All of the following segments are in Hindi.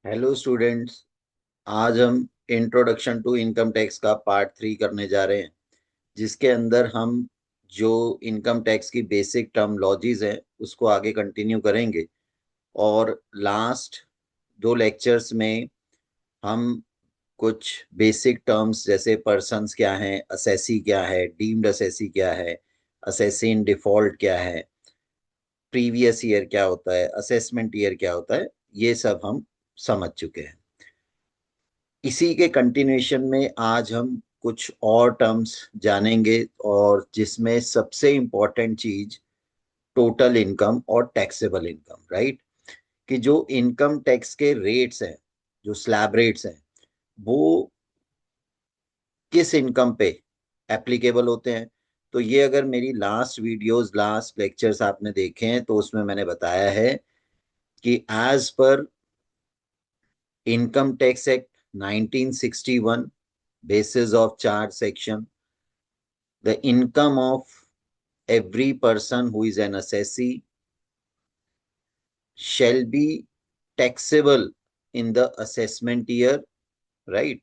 Hello students. आज हम इंट्रोडक्शन टू इनकम टैक्स का पार्ट 3 करने जा रहे हैं, जिसके अंदर हम जो इनकम टैक्स की बेसिक टर्मोलॉजीज है उसको आगे कंटिन्यू करेंगे। और लास्ट 2 लेक्चर्स में हम कुछ बेसिक टर्म्स जैसे पर्सन्स क्या है, असेसी क्या है, डीम्ड असेसी क्या है, असेसी इन डिफॉल्ट क्या है, प्रीवियस ईयर क्या होता है, असेसमेंट ईयर क्या होता है, ये सब हम समझ चुके हैं। इसी के कंटिन्यूएशन में आज हम कुछ और टर्म्स जानेंगे, और जिसमें सबसे इंपॉर्टेंट चीज टोटल इनकम और टैक्सेबल इनकम, राइट। कि जो इनकम टैक्स के रेट्स हैं, जो स्लैब रेट्स हैं, वो किस इनकम पे एप्लीकेबल होते हैं। तो ये अगर मेरी लास्ट वीडियोस, लास्ट लेक्चर्स आपने देखे हैं तो उसमें मैंने बताया है कि एज पर income tax act 1961, basis of charge section, the income of every person who is an assessee shall be taxable in the assessment year, right?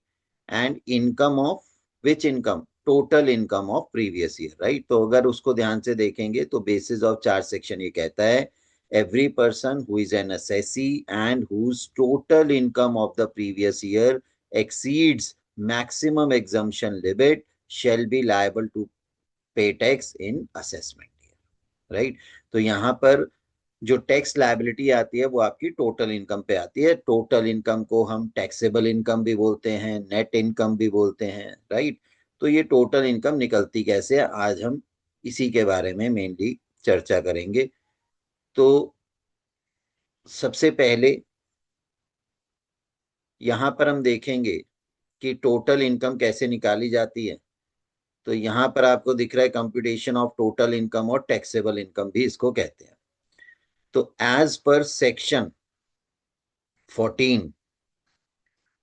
And income of which income? Total income of previous year, right. तो अगर उसको ध्यान से देखेंगे तो बेसिस ऑफ चार्ज सेक्शन ये कहता है every person who is an assessee and whose total income of the previous year exceeds maximum exemption limit shall be liable to पे tax in assessment year, right. तो यहाँ पर जो टैक्स लायबिलिटी आती है वो आपकी टोटल इनकम पे आती है। टोटल इनकम को हम टैक्सेबल इनकम भी बोलते हैं, नेट इनकम भी बोलते हैं, राइट। तो ये टोटल इनकम निकलती कैसे है, आज हम इसी के बारे में मेनली चर्चा करेंगे। तो सबसे पहले यहाँ पर हम देखेंगे कि टोटल इनकम कैसे निकाली जाती है। तो यहाँ पर आपको दिख रहा है कंप्यूटेशन ऑफ टोटल इनकम, और टैक्सेबल इनकम भी इसको कहते हैं। तो एज पर section 14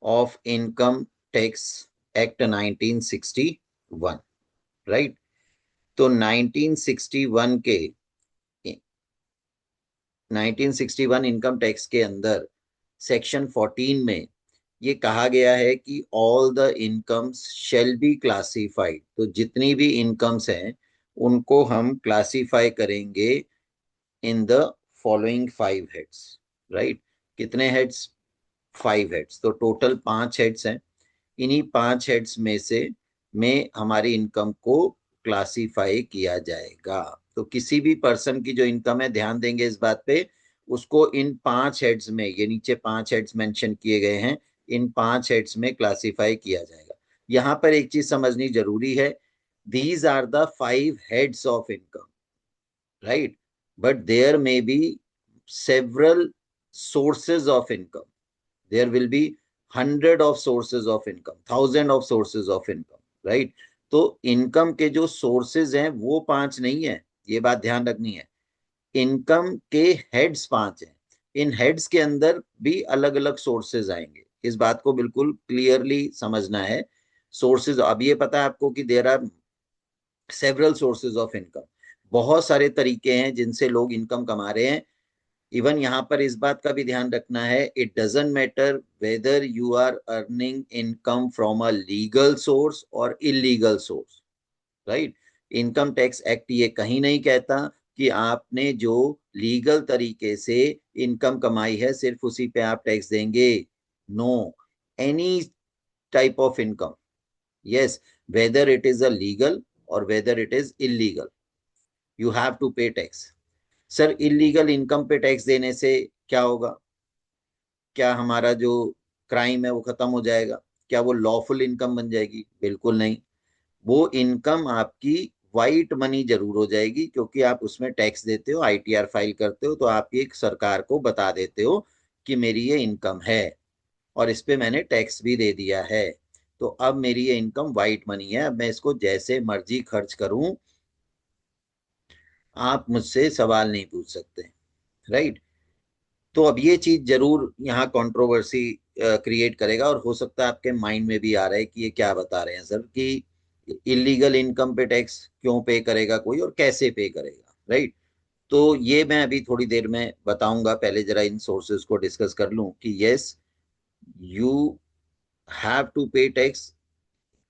of income tax act 1961, right. तो 1961 इनकम टैक्स के अंदर सेक्शन 14 में ये कहा गया है कि all the incomes shall be classified. तो जितनी भी इनकम्स हैं उनको हम क्लासिफाई करेंगे in the following 5 heads, right. कितने हेड्स? 5 हेड्स। तो टोटल 5 हेड्स हैं। इन्हीं 5 हेड्स में से में हमारी इनकम को क्लासिफाई किया जाएगा। तो किसी भी पर्सन की जो इनकम है, ध्यान देंगे इस बात पे, उसको इन 5 हेड्स में, ये नीचे 5 हेड्स मेंशन किए गए हैं, इन 5 हेड्स में क्लासिफाई किया जाएगा। यहाँ पर एक चीज समझनी जरूरी है, these are the 5 heads of income, right? But there may be several sources of income. There will be hundred of sources of income, thousand of sources of income, right? तो इनकम के जो सोर्सेज हैं वो 5 नहीं है, ये बात ध्यान रखनी है। इनकम के हेड्स 5 हैं। इन हेड्स के अंदर भी अलग अलग सोर्सेज आएंगे, इस बात को बिल्कुल क्लियरली समझना है। सोर्सेज, अब ये पता है आपको कि there are several sources of income, बहुत सारे तरीके हैं जिनसे लोग इनकम कमा रहे हैं। इवन यहाँ पर इस बात का भी ध्यान रखना है, it doesn't matter whether you are earning income from a legal source और illegal source, right. Income tax act ये कहीं नहीं कहता कि आपने जो लीगल तरीके से इनकम कमाई है सिर्फ उसी पे आप टैक्स देंगे। No, any type of income, yes, whether it is a legal or whether it is illegal, you have to pay tax. Sir, illegal income पे टैक्स देने से क्या होगा? क्या हमारा जो क्राइम है वो खत्म हो जाएगा? क्या वो लॉफुल इनकम बन जाएगी? बिल्कुल नहीं। वो इनकम आपकी वाइट मनी जरूर हो जाएगी, क्योंकि आप उसमें टैक्स देते हो, आईटीआर फाइल करते हो, तो आप एक सरकार को बता देते हो कि मेरी ये इनकम है और इस पे मैंने टैक्स भी दे दिया है। तो अब मेरी ये इनकम वाइट मनी है, अब मैं इसको जैसे मर्जी खर्च करूं, आप मुझसे सवाल नहीं पूछ सकते, राइट। तो अब ये चीज जरूर यहाँ कंट्रोवर्सी क्रिएट करेगा, और हो सकता है आपके माइंड में भी आ रहा है कि ये क्या बता रहे हैं सर, कि इलीगल इनकम पे टैक्स क्यों पे करेगा कोई और कैसे पे करेगा, राइट। तो ये मैं अभी थोड़ी देर में बताऊंगा, पहले जरा इन सोर्सेज को डिस्कस कर लूं कि yes, you have to pay tax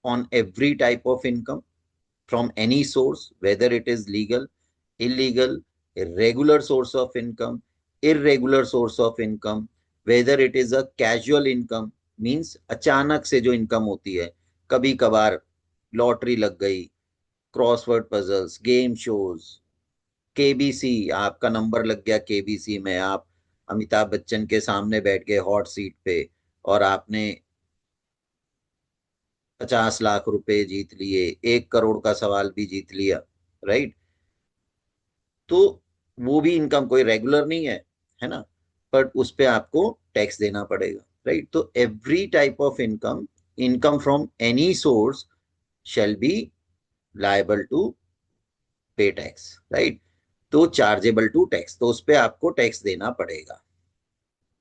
on every type of income from any source, whether it is legal, illegal, irregular source of income, irregular source of income, whether it is a casual income, means अचानक से जो इनकम होती है, कभी कभार लॉटरी लग गई, crossword puzzles, game shows, KBC, आपका नंबर लग गया केबीसी में, आप अमिताभ बच्चन के सामने बैठ गए हॉट सीट पे और आपने 50 लाख रुपए जीत लिए, 1 करोड़ का सवाल भी जीत लिया, राइट? तो वो भी इनकम कोई रेगुलर नहीं है ना, बट उस पे आपको टैक्स देना पड़ेगा, राइट? तो every type of income, income from any source shall be liable to pay tax, right? तो चार्जेबल टू टैक्स, तो उस पे आपको टैक्स देना पड़ेगा।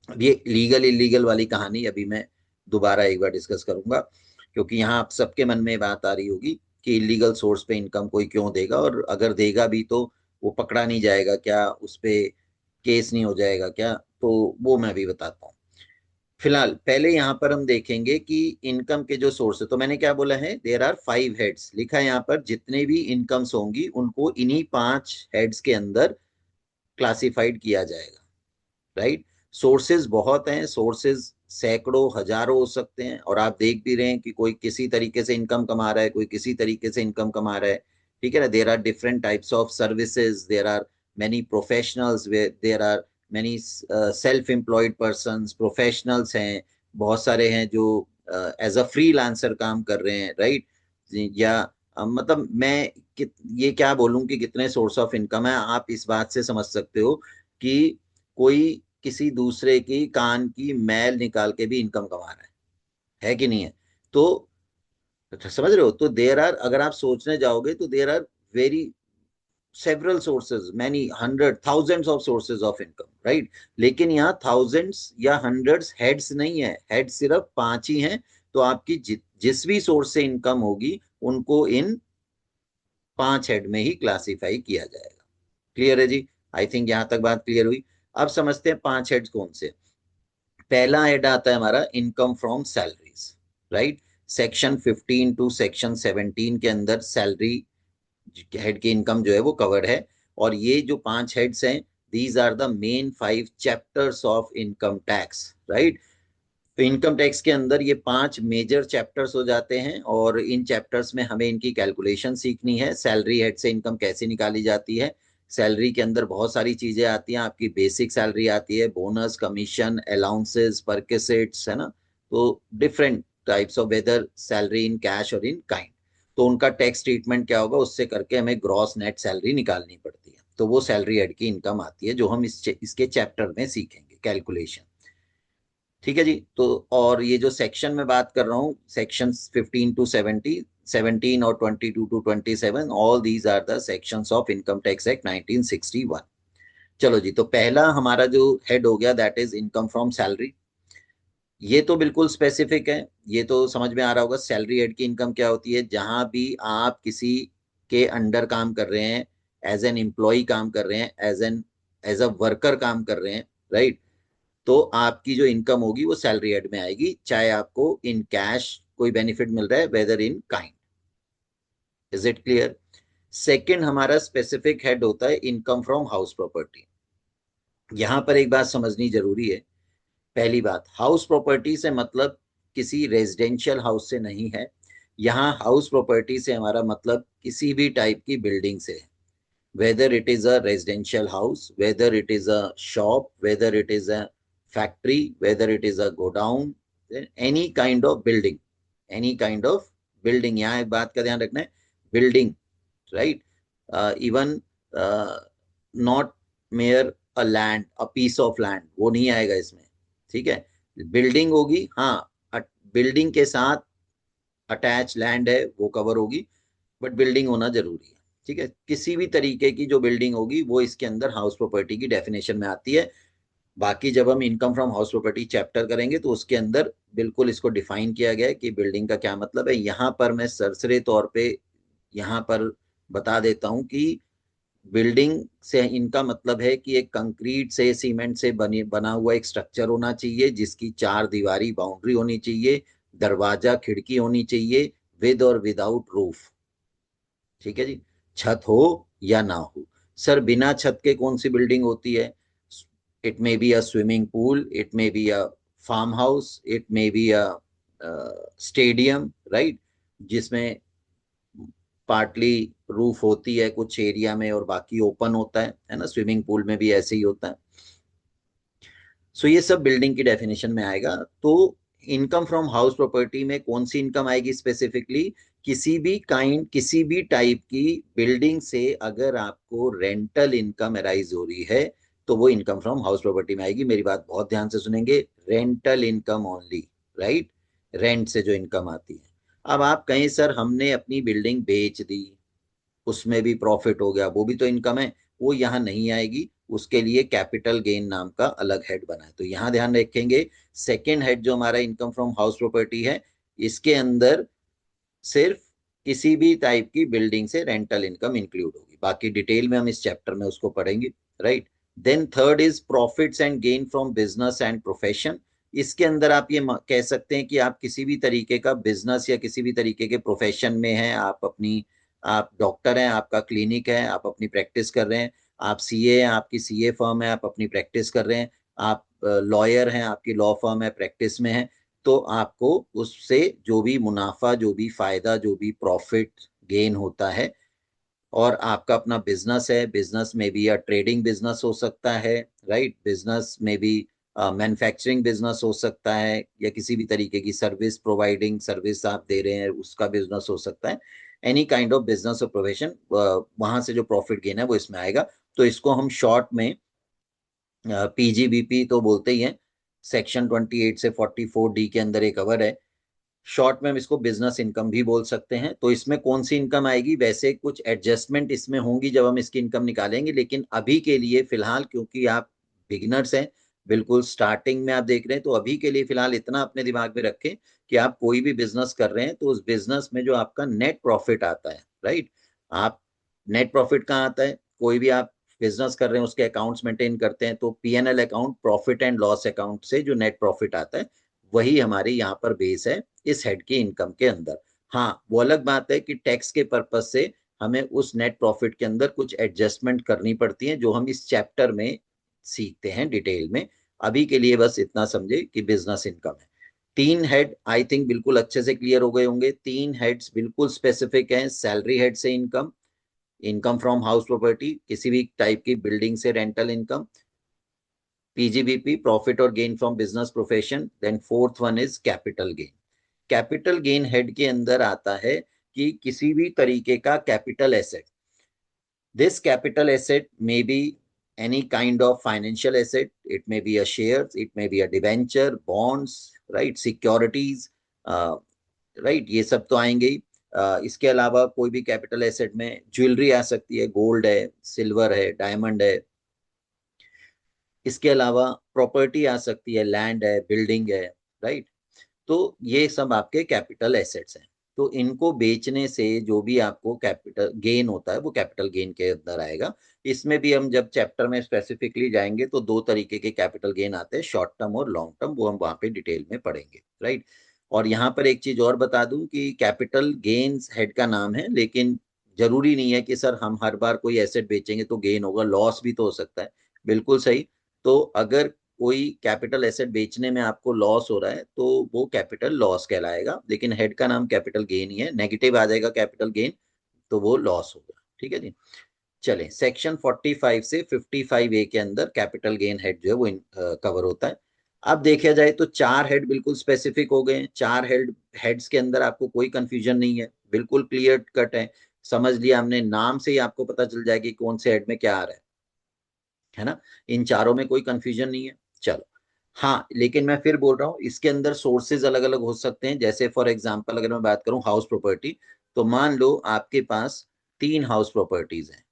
अब ये लीगल इलीगल वाली कहानी अभी मैं दोबारा एक बार डिस्कस करूंगा, क्योंकि यहाँ आप सबके मन में बात आ रही होगी कि इलीगल सोर्स पे इनकम कोई क्यों देगा, और अगर देगा भी तो वो पकड़ा नहीं जाएगा क्या, उस पे केस नहीं हो जाएगा क्या? तो वो मैं भी बताता हूँ। फिलहाल पहले यहाँ पर हम देखेंगे कि इनकम के जो सोर्स है, तो मैंने क्या बोला है, देयर आर 5 हेड्स लिखा है यहाँ पर, जितने भी इनकम्स होंगी उनको इन्हीं 5 हेड्स के अंदर क्लासिफाइड किया जाएगा, राइट? सोर्सेज बहुत हैं, सोर्सेज सैकड़ों हजारों हो सकते हैं, और आप देख भी रहे हैं कि कोई किसी तरीके से इनकम कमा रहा है, कोई किसी तरीके से इनकम कमा रहा है, ठीक है ना? There are different types of services, there are many professionals, there are many self employed persons, professionals हैं, बहुत सारे हैं जो एज अ फ्रीलांसर काम कर रहे हैं, राइट? या मतलब मैं ये क्या बोलूं कि कितने सोर्स ऑफ इनकम है, आप इस बात से समझ सकते हो कि कोई किसी दूसरे की कान की मैल निकाल के भी इनकम कमा रहा है कि नहीं है? तो समझ रहे हो? तो देर आर, अगर आप सोचने जाओगे तो there are very several sources, many hundred thousands of sources of income, right? लेकिन यहाँ थाउजेंड्स या हंड्रेड्स हेड्स नहीं है, हेड सिर्फ 5 ही हैं। तो आपकी जिस भी सोर्स से इनकम होगी उनको इन 5 हेड में ही क्लासिफाई किया जाएगा। क्लियर है जी? आई थिंक यहाँ तक बात क्लियर हुई। अब समझते हैं 5 हेड्स कौन से। पहला हेड आता है हमारा income from salaries, right? Section 15 to section 17 के अंदर सैलरी हेड की इनकम जो है वो कवर्ड है। और ये जो 5 हेड्स हैं, these are the main 5 chapters of income tax, right? तो इनकम टैक्स के अंदर ये 5 मेजर चैप्टर्स हो जाते हैं, और इन चैप्टर्स में हमें इनकी कैलकुलेशन सीखनी है, सैलरी हेड से इनकम कैसे निकाली जाती है। सैलरी के अंदर बहुत सारी चीजें आती हैं, आपकी बेसिक सैलरी आती है, बोनस, कमीशन, अलाउंसेस, परकेसेट्स, है ना? तो different types of, whether salary in cash और इन काइंड। तो उनका टैक्स ट्रीटमेंट क्या होगा, उससे करके हमें ग्रॉस नेट सैलरी निकालनी पड़ती है, तो वो सैलरी हेड की इनकम आती है, जो हम इसके चैप्टर में सीखेंगे, कैलकुलेशन। ठीक है जी? तो और ये जो सेक्शन में बात कर रहा हूँ, सेक्शन 15 टू 70, 17 और 22 to 27, all these are the sections of income tax act 1961। चलो जी, तो पहला हमारा जो हेड हो गया, that is income from salary. ये तो बिल्कुल स्पेसिफिक है, ये तो समझ में आ रहा होगा। सैलरी हेड की इनकम क्या होती है, जहां भी आप किसी के अंडर काम कर रहे हैं, एज एन एम्प्लॉय काम कर रहे हैं, एज अ वर्कर काम कर रहे हैं, राइट? तो आपकी जो इनकम होगी वो सैलरी हेड में आएगी, चाहे आपको इन कैश कोई बेनिफिट मिल रहा है, whether in kind. Is it clear? Second हमारा स्पेसिफिक हेड होता है इनकम फ्रॉम हाउस प्रॉपर्टी। यहां पर एक बात समझनी जरूरी है। पहली बात, हाउस प्रॉपर्टी से मतलब किसी रेजिडेंशियल हाउस से नहीं है। यहाँ हाउस प्रॉपर्टी से हमारा मतलब किसी भी टाइप की बिल्डिंग से है, whether it is a residential house, whether it is a shop, whether it is a factory, whether it is a godown, any kind of building, any kind of building। यहाँ एक बात का ध्यान रखना है, building, right? Even not mere a land, a piece of land, वो नहीं आएगा इसमें, ठीक है? बिल्डिंग होगी, हाँ, बिल्डिंग के साथ अटैच लैंड है वो कवर होगी, बट बिल्डिंग होना जरूरी है, ठीक है? किसी भी तरीके की जो बिल्डिंग होगी वो इसके अंदर हाउस प्रॉपर्टी की डेफिनेशन में आती है। बाकी जब हम income from house property chapter करेंगे तो उसके अंदर बिल्कुल इसको डिफाइन किया गया है कि बिल्डिंग का क्या मतलब है। यहाँ पर मैं सरसरे तौर पे यहाँ पर बता देता हूँ कि बिल्डिंग से इनका मतलब है कि एक कंक्रीट से सीमेंट से बना हुआ एक स्ट्रक्चर होना चाहिए, जिसकी चार दीवारी बाउंड्री होनी चाहिए, दरवाजा खिड़की होनी चाहिए, विद और विदाउट रूफ। ठीक है जी, छत हो या ना हो। सर बिना छत के कौन सी बिल्डिंग होती है? It may be a swimming pool, it may be a farm house, it may be a stadium, right, जिसमें पार्टली रूफ होती है कुछ एरिया में और बाकी ओपन होता है ना। स्विमिंग पूल में भी ऐसे ही होता है। सो ये सब बिल्डिंग की डेफिनेशन में आएगा। तो इनकम फ्रॉम हाउस प्रॉपर्टी में कौन सी इनकम आएगी स्पेसिफिकली? किसी भी टाइप की बिल्डिंग से अगर आपको रेंटल इनकम अराइज हो रही है तो वो इनकम फ्रॉम हाउस प्रॉपर्टी में आएगी। मेरी बात बहुत ध्यान से सुनेंगे, rental income only, right, rent से जो इनकम आती है। अब आप कहें सर हमने अपनी बिल्डिंग बेच दी, उसमें भी प्रॉफिट हो गया, वो भी तो इनकम है, वो यहाँ नहीं आएगी। उसके लिए कैपिटल गेन नाम का अलग हेड बना है। तो यहाँ ध्यान रखेंगे, सेकेंड हेड जो हमारा इनकम फ्रॉम हाउस प्रॉपर्टी है, इसके अंदर सिर्फ किसी भी टाइप की बिल्डिंग से रेंटल इनकम इंक्लूड होगी। बाकी डिटेल में हम इस चैप्टर में उसको पढ़ेंगे, right. Then third is profits and gain from business and profession. इसके अंदर आप ये कह सकते हैं कि आप किसी भी तरीके का बिजनेस या किसी भी तरीके के प्रोफेशन में हैं। आप डॉक्टर हैं, आपका क्लिनिक है, आप अपनी प्रैक्टिस कर रहे हैं। आप सीए हैं, आपकी सीए फर्म है, आप अपनी प्रैक्टिस कर रहे हैं। आप लॉयर हैं, आपकी लॉ फर्म है, प्रैक्टिस में है। तो आपको उससे जो भी मुनाफा, जो भी फायदा, जो भी प्रॉफिट गेन होता है, और आपका अपना बिजनेस है, बिजनेस में भी या ट्रेडिंग बिजनेस हो सकता है, राइट, बिजनेस में भी मैन्युफैक्चरिंग बिजनेस हो सकता है, या किसी भी तरीके की सर्विस प्रोवाइडिंग सर्विस आप दे रहे हैं उसका बिजनेस हो सकता है। एनी काइंड ऑफ बिजनेस और प्रोफेशन, वहां से जो प्रॉफिट गेन है वो इसमें आएगा। तो इसको हम शॉर्ट में पीजीबीपी तो बोलते ही हैं। सेक्शन 28 से 44 डी के अंदर एक कवर है। शॉर्ट में हम इसको बिजनेस इनकम भी बोल सकते हैं। तो इसमें कौन सी इनकम आएगी? वैसे कुछ एडजस्टमेंट इसमें होंगी जब हम इसकी इनकम निकालेंगे, लेकिन अभी के लिए फिलहाल, क्योंकि आप बिगिनर्स हैं, बिल्कुल स्टार्टिंग में आप देख रहे हैं, तो अभी के लिए फिलहाल इतना अपने दिमाग में रखें कि आप कोई भी बिजनेस कर रहे हैं तो उस बिजनेस में जो आपका नेट प्रॉफिट आता है, राइट, आप नेट प्रॉफिट कहाँ आता है? कोई भी आप बिजनेस कर रहे हैं उसके अकाउंट्स मेंटेन करते हैं, तो PNL account, profit and loss account से जो नेट प्रॉफिट आता है वही हमारे यहाँ पर बेस है इस हेड की इनकम के अंदर। हाँ, वो अलग बात है कि टैक्स के पर्पज से हमें उस नेट प्रॉफिट के अंदर कुछ एडजस्टमेंट करनी पड़ती है, जो हम इस चैप्टर में सीखते हैं डिटेल में। अभी के लिए बस इतना समझे कि बिजनेस इनकम है। तीन हेड आई थिंक बिल्कुल अच्छे से क्लियर हो गए होंगे। तीन हेड्स बिल्कुल स्पेसिफिक हैं। सैलरी हेड से income, income from house property, किसी भी टाइप की बिल्डिंग से रेंटल इनकम, पीजीबीपी, प्रॉफिट और gain from business profession. Then fourth one is capital gain. Capital gain head के अंदर आता है कि किसी भी तरीके का capital asset. This capital asset may be any kind of financial asset, it may be a shares, it may be a debenture, bonds, right, securities, right, ये सब तो आएंगे ही। इसके अलावा कोई भी कैपिटल एसेट में ज्वेलरी आ सकती है, गोल्ड है, सिल्वर है, डायमंड है। इसके अलावा प्रॉपर्टी आ सकती है, लैंड है, बिल्डिंग है, राइट। तो ये सब आपके कैपिटल एसेट्स हैं। तो इनको बेचने से जो भी आपको कैपिटल गेन होता है वो कैपिटल गेन के अंदर आएगा। इसमें भी हम जब चैप्टर में स्पेसिफिकली जाएंगे तो दो तरीके के कैपिटल गेन आते हैं, शॉर्ट टर्म और लॉन्ग टर्म, वो हम वहां पे डिटेल में पढ़ेंगे, राइट। और यहाँ पर एक चीज और बता दूं कि कैपिटल गेन्स हेड का नाम है, लेकिन जरूरी नहीं है कि सर हम हर बार कोई एसेट बेचेंगे तो गेन होगा, लॉस भी तो हो सकता है। बिल्कुल सही। तो अगर कोई कैपिटल एसेट बेचने में आपको लॉस हो रहा है तो वो कैपिटल लॉस कहलाएगा, लेकिन हेड का नाम कैपिटल गेन ही है। नेगेटिव आ जाएगा कैपिटल गेन तो वो लॉस होगा, ठीक है जी। चलें, सेक्शन 45 से 55A के अंदर कैपिटल गेन हेड जो है वो कवर होता है। अब देखा जाए तो चार हेड बिल्कुल स्पेसिफिक हो गए हैं। चार हेड्स के अंदर आपको कोई कंफ्यूजन नहीं है, बिल्कुल क्लियर कट है। समझ लिया हमने, नाम से ही आपको पता चल जाएगा कि कौन से हेड में क्या आ रहा है ना। इन चारों में कोई कंफ्यूजन नहीं है। चलो, हाँ, लेकिन मैं फिर बोल रहा हूँ इसके अंदर सोर्सेज अलग अलग हो सकते हैं। जैसे फॉर एग्जांपल अगर मैं बात करूं हाउस प्रॉपर्टी, तो मान लो आपके पास तीन हाउस प्रॉपर्टीज हैं,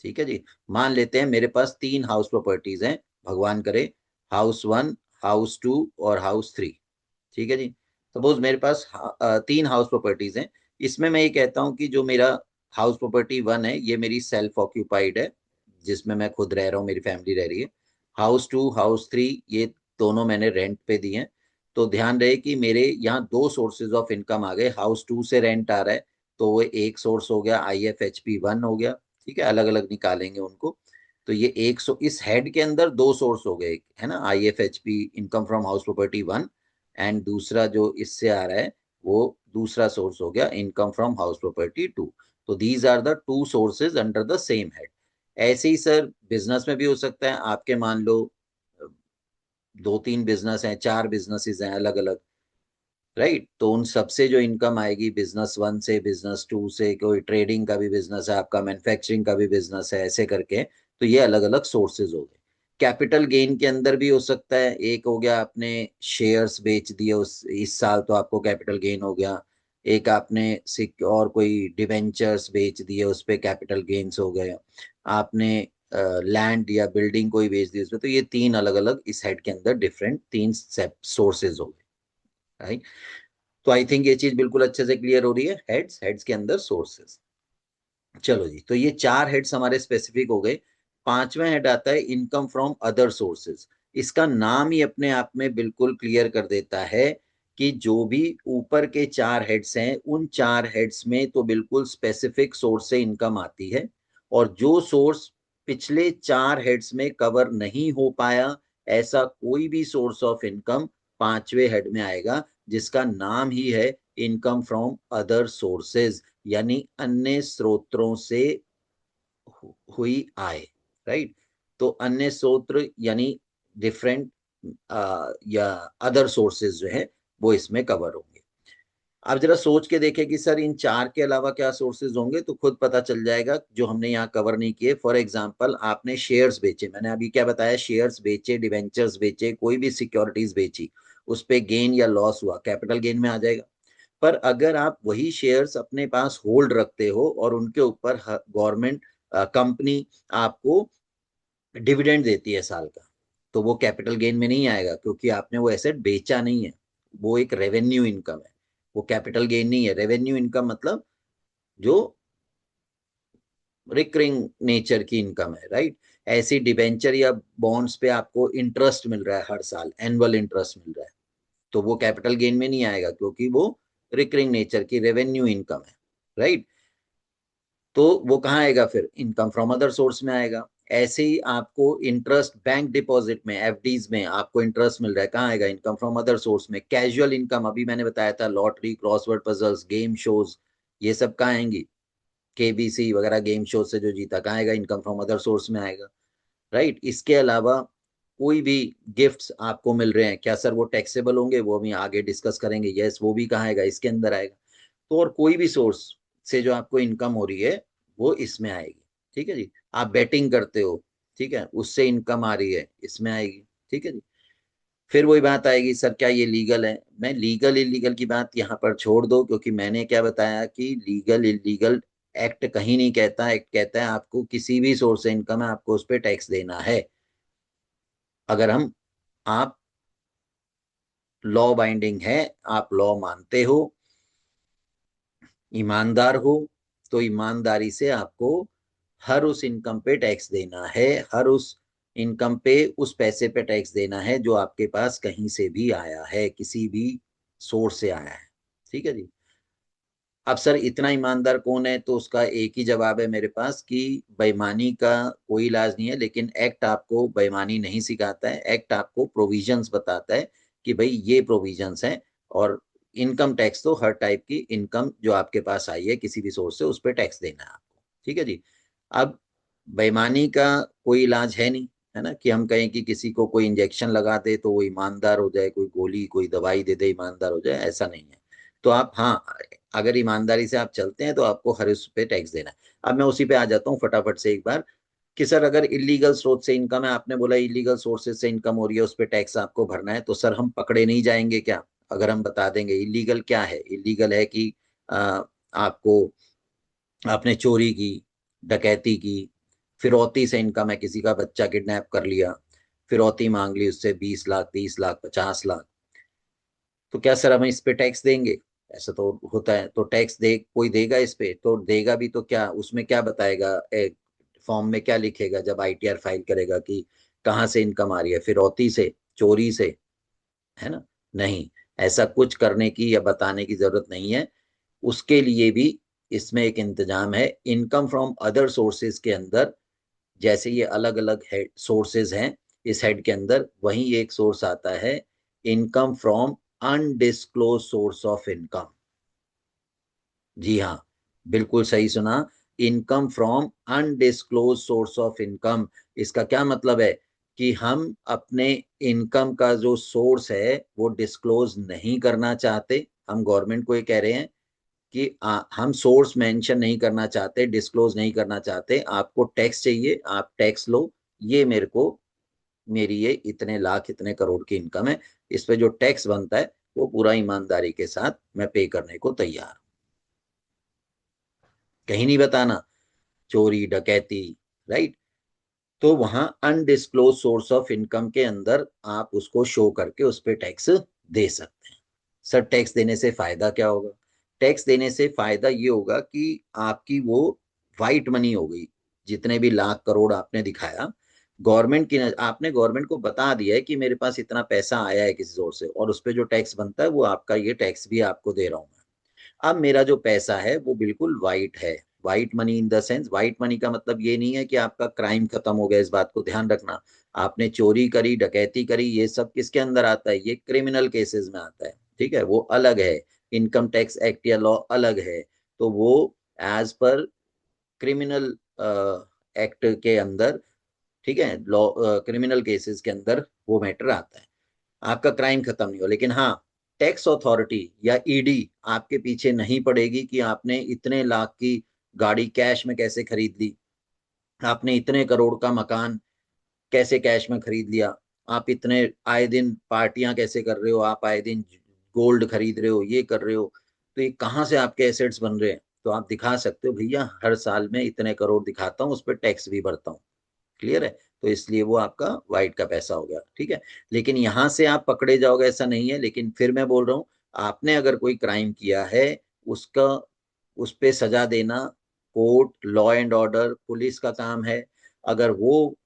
ठीक है जी। मान लेते हैं मेरे पास तीन हाउस प्रॉपर्टीज हैं, भगवान करे, हाउस वन, हाउस टू और हाउस थ्री, ठीक है जी। सपोज मेरे पास तीन हाउस प्रॉपर्टीज हैं। इसमें मैं ये कहता हूँ कि जो मेरा हाउस प्रॉपर्टी 1 है, ये मेरी सेल्फ ऑक्यूपाइड है, जिसमें मैं खुद रह रहा हूँ, मेरी फैमिली रह रही है। हाउस 2, हाउस 3, ये दोनों मैंने रेंट पे दिए हैं। तो ध्यान रहे कि मेरे यहाँ दो सोर्सेज ऑफ इनकम आ गए। हाउस 2 से रेंट आ रहा है, तो वो एक सोर्स हो गया, IFHP 1 हो गया। ठीक है, अलग अलग निकालेंगे उनको। तो ये इस हेड के अंदर दो सोर्स हो गए, है ना, IFHP, income from house property 1, and दूसरा जो इससे आ रहा है वो दूसरा सोर्स हो गया, इनकम फ्रॉम हाउस प्रॉपर्टी 2। तो these are the two sources under the same head. ऐसे ही सर बिजनेस में भी हो सकता है, आपके मान लो 2-3 बिजनेस हैं, 4 बिजनेसेस हैं अलग अलग, राइट। तो उन सबसे जो इनकम आएगी, बिजनेस 1 से, बिजनेस 2 से, कोई ट्रेडिंग का भी बिजनेस है आपका, मैन्युफैक्चरिंग का भी बिजनेस है, ऐसे करके, तो ये अलग अलग सोर्सेज हो गए। कैपिटल गेन के अंदर भी हो सकता है, एक हो गया आपने शेयर्स बेच दिए उस इस साल, तो आपको कैपिटल गेन हो गया। एक आपने और कोई डिवेंचर्स बेच दिए, उस पे कैपिटल गेन्स हो गए। आपने लैंड या बिल्डिंग कोई बेच दी उसमें, तो ये तीन अलग अलग इस हेड के अंदर डिफरेंट तीन सोर्सेज हो गए, राइट। तो आई थिंक ये चीज बिल्कुल अच्छे से क्लियर हो रही है, हेड्स हेड्स के अंदर सोर्सेज। चलो जी, तो ये चार हेड्स हमारे स्पेसिफिक हो गए। पांचवें हेड आता है इनकम फ्रॉम अदर सोर्सेज। इसका नाम ही अपने आप में बिल्कुल क्लियर कर देता है कि जो भी ऊपर के चार हेड्स हैं, उन चार हेड्स में तो बिल्कुल स्पेसिफिक सोर्स से इनकम आती है, और जो सोर्स पिछले चार हेड्स में कवर नहीं हो पाया, ऐसा कोई भी सोर्स ऑफ इनकम पांचवे हेड में आएगा, जिसका नाम ही है इनकम फ्रॉम अदर सोर्सेज, यानी अन्य स्रोतों से हुई आय, राइट। तो अन्य स्रोत यानी डिफरेंट या अदर सोर्सेज जो है वो इसमें कवर होंगे। आप जरा सोच के देखें कि सर इन चार के अलावा क्या सोर्सेज होंगे, तो खुद पता चल जाएगा जो हमने यहाँ कवर नहीं किए। फॉर एग्जांपल, आपने शेयर्स बेचे, मैंने अभी क्या बताया, शेयर्स बेचे, डिवेंचर्स बेचे, कोई भी सिक्योरिटीज बेची, उस पे गेन या लॉस हुआ, कैपिटल गेन में आ जाएगा। पर अगर आप वही शेयर्स अपने पास होल्ड रखते हो और उनके ऊपर गवर्नमेंट कंपनी आपको डिविडेंड देती है साल का, तो वो कैपिटल गेन में नहीं आएगा, क्योंकि आपने वो एसेट बेचा नहीं है। वो एक रेवेन्यू इनकम है, वो कैपिटल गेन नहीं है। रेवेन्यू इनकम मतलब जो रिकरिंग नेचर की इनकम है, राइट। ऐसी डिबेंचर या बॉन्ड्स पे आपको इंटरेस्ट मिल रहा है, हर साल एनुअल इंटरेस्ट मिल रहा है, तो वो कैपिटल गेन में नहीं आएगा, क्योंकि वो रिकरिंग नेचर की रेवेन्यू इनकम है, राइट। तो वो कहाँ आएगा फिर, इनकम फ्रॉम अदर सोर्स में आएगा। ऐसे ही आपको इंटरेस्ट बैंक डिपॉजिट में, FDs में आपको इंटरेस्ट मिल रहा है, कहाँ आएगा, इनकम फ्रॉम अदर सोर्स में। कैजुअल इनकम अभी मैंने बताया था, lottery, crossword puzzles, game shows, ये सब कहाँ आएंगी, KBC वगैरह गेम शो से जो जीता, कहाँ आएगा, इनकम फ्रॉम अदर सोर्स में आएगा, राइट। इसके अलावा कोई भी गिफ्ट्स आपको मिल रहे हैं, क्या सर वो टैक्सेबल होंगे, वो भी आगे डिस्कस करेंगे, यस, वो भी कहाँ आएगा, इसके अंदर आएगा। तो और कोई भी सोर्स से जो आपको इनकम हो रही है वो इसमें आएगी, ठीक है जी। आप बेटिंग करते हो, ठीक है, उससे इनकम आ रही है, इसमें आएगी, ठीक है जी। फिर वही बात आएगी, सर क्या ये लीगल है। मैं लीगल इलीगल की बात यहाँ पर छोड़ दो, क्योंकि मैंने क्या बताया कि लीगल इलीगल एक्ट कहीं नहीं कहता। एक्ट कहता है आपको किसी भी सोर्स से इनकम है, आपको उस पर टैक्स देना है। अगर आप लॉ बाइंडिंग है, आप लॉ मानते हो, ईमानदार हो, तो ईमानदारी से आपको हर उस इनकम पे टैक्स देना है, हर उस इनकम पे उस पैसे पे टैक्स देना है जो आपके पास कहीं से भी आया है, किसी भी सोर्स से आया है, ठीक है जी। अब सर इतना ईमानदार कौन है, तो उसका एक ही जवाब है मेरे पास कि बेईमानी का कोई इलाज नहीं है, लेकिन एक्ट आपको बेईमानी नहीं सिखाता है। एक्ट आपको प्रोविजंस बताता है कि भाई ये प्रोविजंस हैं, और इनकम टैक्स तो हर टाइप की इनकम जो आपके पास आई है किसी भी सोर्स से, उस पर टैक्स देना है आपको, ठीक है जी। अब बेईमानी का कोई इलाज है नहीं, है ना, कि हम कहें कि किसी को कोई इंजेक्शन लगा दे तो वो ईमानदार हो जाए, कोई गोली कोई दवाई दे दे ईमानदार हो जाए, ऐसा नहीं है। तो आप, हाँ, अगर ईमानदारी से आप चलते हैं तो आपको हर उस पे टैक्स देना है। अब मैं उसी पे आ जाता हूँ फटाफट से एक बार, कि सर अगर इलीगल स्रोत से इनकम है, आपने बोला इलीगल सोर्सेज से इनकम हो रही है, उस पे टैक्स आपको भरना है, तो सर हम पकड़े नहीं जाएंगे क्या, अगर हम बता देंगे इलीगल क्या है। इलीगल है कि आपको, आपने चोरी की, डकैती की, फिरौती से इनकम है, किसी का बच्चा किडनैप कर लिया, फिरौती मांग ली उससे 20 लाख, 30 लाख, 50 लाख, तो क्या सर हम इस पे टैक्स देंगे। ऐसा तो होता है। तो टैक्स दे कोई देगा इस पे, तो देगा भी तो क्या उसमें क्या बताएगा, एक फॉर्म में क्या लिखेगा जब आईटीआर फाइल करेगा कि कहाँ से इनकम आ रही है, फिरौती से, चोरी से, है ना? नहीं, ऐसा कुछ करने की या बताने की जरूरत नहीं है। उसके लिए भी इसमें एक इंतजाम है, इनकम फ्रॉम अदर सोर्सेज के अंदर, जैसे ये अलग अलग हेड सोर्सेज हैं इस हेड के अंदर, वहीं एक सोर्स आता है income from undisclosed source of income. जी हाँ, बिल्कुल सही सुना, income from undisclosed source of income. इसका क्या मतलब है कि हम अपने इनकम का जो सोर्स है वो डिस्क्लोज नहीं करना चाहते। हम गवर्नमेंट को ये कह रहे हैं कि हम सोर्स मेंशन नहीं करना चाहते, डिस्क्लोज नहीं करना चाहते, आपको टैक्स चाहिए आप टैक्स लो, ये मेरे को, मेरी ये इतने लाख इतने करोड़ की इनकम है, इस पे जो टैक्स बनता है वो पूरा ईमानदारी के साथ मैं पे करने को तैयार हूं। कहीं नहीं बताना चोरी डकैती, राइट? तो वहां अनडिस्क्लोज सोर्स ऑफ इनकम के अंदर आप उसको शो करके उस पर टैक्स दे सकते हैं। सर टैक्स देने से फायदा क्या होगा? टैक्स देने से फायदा ये होगा कि आपकी वो वाइट मनी हो गई, जितने भी लाख करोड़ आपने दिखाया, गवर्नमेंट की आपने गवर्नमेंट को बता दिया है कि मेरे पास इतना पैसा आया है किसी सोर्स से, और उस पर जो टैक्स बनता है वो आपका, ये टैक्स भी आपको दे रहा हूँ। अब मेरा जो पैसा है वो बिल्कुल वाइट है। White money in the sense, white money का मतलब ये नहीं है कि आपका क्राइम खत्म हो गया, इस बात को ध्यान रखना। आपने चोरी करी डकैती करी, ये सब किसके अंदर आता है? ये क्रिमिनल केसेस में आता है, ठीक है, वो अलग है। इनकम टैक्स एक्ट या लॉ अलग है, तो वो एज पर क्रिमिनल एक्ट के अंदर, ठीक है, लॉ क्रिमिनल केसेस के अंदर वो मैटर आता है। आपका क्राइम खत्म नहीं हो, लेकिन हाँ, टैक्स अथॉरिटी या ईडी आपके पीछे नहीं पड़ेगी कि आपने इतने लाख की गाड़ी कैश में कैसे खरीद ली, आपने इतने करोड़ का मकान कैसे कैश में खरीद लिया, आप इतने आए दिन पार्टियां कैसे कर रहे हो, आप आए दिन गोल्ड खरीद रहे हो, ये कर रहे हो, तो ये कहाँ से आपके एसेट्स बन रहे हैं? तो आप दिखा सकते हो भैया हर साल में इतने करोड़ दिखाता हूँ, उस पर टैक्स भी भरता हूँ। क्लियर है? तो इसलिए वो आपका वाइट का पैसा हो गया, ठीक है। लेकिन यहां से आप पकड़े जाओगे ऐसा नहीं है, लेकिन फिर मैं बोल रहा हूं, आपने अगर कोई क्राइम किया है, उसका, उस पे सजा देना court, law and order, police का काम है। अगर वो,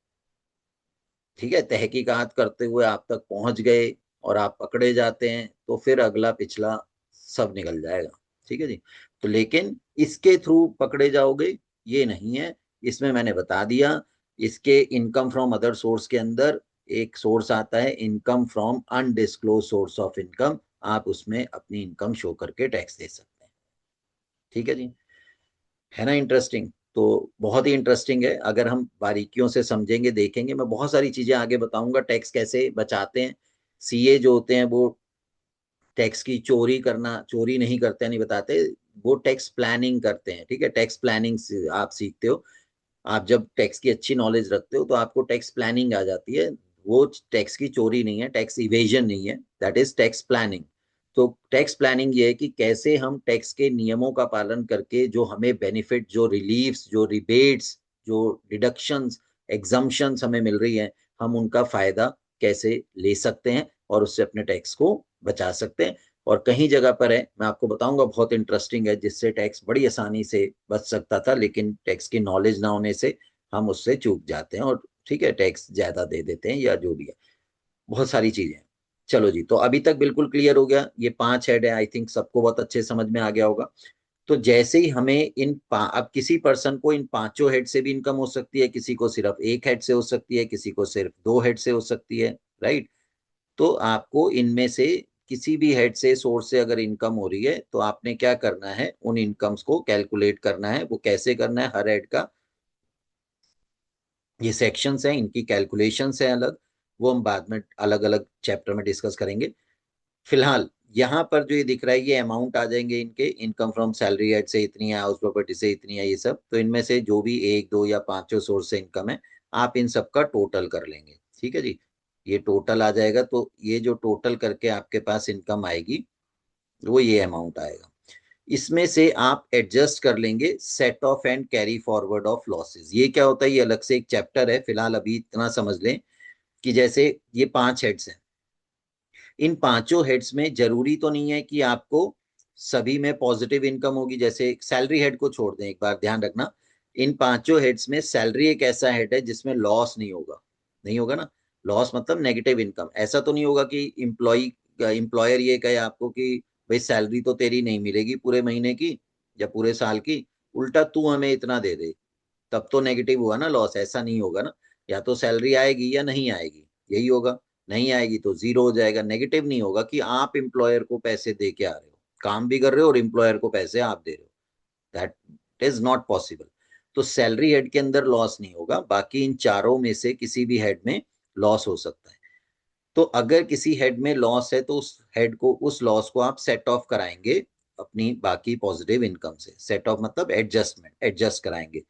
ठीक है, तहकीकात करते हुए आप तक पहुंच गए और आप पकड़े जाते हैं, तो फिर अगला पिछला सब निकल जाएगा, ठीक है जी। तो लेकिन इसके थ्रू पकड़े जाओगे ये नहीं है, इसमें मैंने बता दिया। इसके इनकम फ्रॉम अदर सोर्स के अंदर एक सोर्स आता है income from undisclosed source of income, आप उसमें अपनी इनकम शो करके टैक्स दे सकते हैं, ठीक है जी। है ना इंटरेस्टिंग? तो बहुत ही इंटरेस्टिंग है, अगर हम बारीकियों से समझेंगे देखेंगे, मैं बहुत सारी चीजें आगे बताऊंगा टैक्स कैसे बचाते हैं। सीए जो होते हैं वो टैक्स की चोरी करना, चोरी नहीं करते नहीं बताते, वो टैक्स प्लानिंग करते हैं, ठीक है। टैक्स प्लानिंग आप सीखते हो, आप जब टैक्स की अच्छी नॉलेज रखते हो तो आपको टैक्स प्लानिंग आ जाती है। वो टैक्स की चोरी नहीं है, टैक्स इवेजन नहीं है, दैट इज टैक्स प्लानिंग। तो टैक्स प्लानिंग ये है कि कैसे हम टैक्स के नियमों का पालन करके जो हमें बेनिफिट, जो रिलीफ्स, जो रिबेट्स, जो डिडक्शंस, एग्जम्पशंस हमें मिल रही है, हम उनका फायदा कैसे ले सकते हैं और उससे अपने टैक्स को बचा सकते हैं। और कहीं जगह पर है, मैं आपको बताऊंगा, बहुत इंटरेस्टिंग है, जिससे टैक्स बड़ी आसानी से बच सकता था, लेकिन टैक्स की नॉलेज ना होने से हम उससे चूक जाते हैं और, ठीक है, टैक्स ज्यादा दे देते हैं या जो भी है, बहुत सारी चीजें हैं। चलो जी, तो अभी तक बिल्कुल क्लियर हो गया, ये 5 हेड है, आई थिंक सबको बहुत अच्छे समझ में आ गया होगा। तो जैसे ही हमें अब किसी पर्सन को इन पांचों हेड से भी इनकम हो सकती है, किसी को सिर्फ एक हेड से हो सकती है, किसी को सिर्फ 2 हेड से हो सकती है, राइट? तो आपको इनमें से किसी भी हेड से, सोर्स से अगर इनकम हो रही है, तो आपने क्या करना है, उन इनकम्स को कैलकुलेट करना है। वो कैसे करना है, हर हेड का ये सेक्शंस हैं, इनकी कैलकुलेशंस हैं अलग, वो हम बाद में अलग अलग चैप्टर में डिस्कस करेंगे। फिलहाल यहाँ पर जो ये दिख रहा है, ये अमाउंट आ जाएंगे इनके, इनकम फ्रॉम सैलरी हेड से इतनी है, हाउस प्रॉपर्टी से इतनी है, ये सब। तो इनमें से जो भी एक दो या पांचों सोर्स से इनकम है, आप इन सब का टोटल कर लेंगे, ठीक है जी। ये टोटल आ जाएगा, तो ये जो टोटल करके आपके पास इनकम आएगी, वो ये अमाउंट आएगा। इसमें से आप एडजस्ट कर लेंगे set of and carry forward of losses. ये क्या होता है, ये अलग से एक चैप्टर है, फिलहाल अभी इतना समझ लें कि जैसे ये 5 हेड्स हैं, इन पांचों हेड्स में जरूरी तो नहीं है कि आपको सभी में पॉजिटिव इनकम होगी। जैसे सैलरी हेड को छोड़ दें, एक बार ध्यान रखना, इन पांचों हेड्स में सैलरी एक ऐसा हेड है जिसमें लॉस नहीं होगा। नहीं होगा ना, लॉस मतलब नेगेटिव इनकम। ऐसा तो नहीं होगा कि इम्प्लॉयर ये कहे आपको कि भाई सैलरी तो तेरी नहीं मिलेगी पूरे महीने की या पूरे साल की, उल्टा तू हमें इतना दे दे, तब तो नेगेटिव हुआ ना लॉस। ऐसा नहीं होगा ना, या तो सैलरी आएगी या नहीं आएगी, यही होगा। नहीं आएगी तो जीरो हो जाएगा। नेगेटिव नहीं होगा कि आप एम्प्लॉयर को पैसे दे के आ रहे हो, काम भी कर रहे हो और एम्प्लॉयर को पैसे आप दे रहे हो, दैट इज नॉट पॉसिबल। तो सैलरी हेड के अंदर लॉस नहीं होगा, बाकी इन चारों में से किसी भी हेड में लॉस हो सकता है। तो अगर किसी हेड में लॉस है तो उस हेड को, उस लॉस को आप सेट ऑफ कराएंगे अपनी बाकी पॉजिटिव इनकम से। सेट ऑफ मतलब एडजस्टमेंट, एडजस्ट कराएंगे।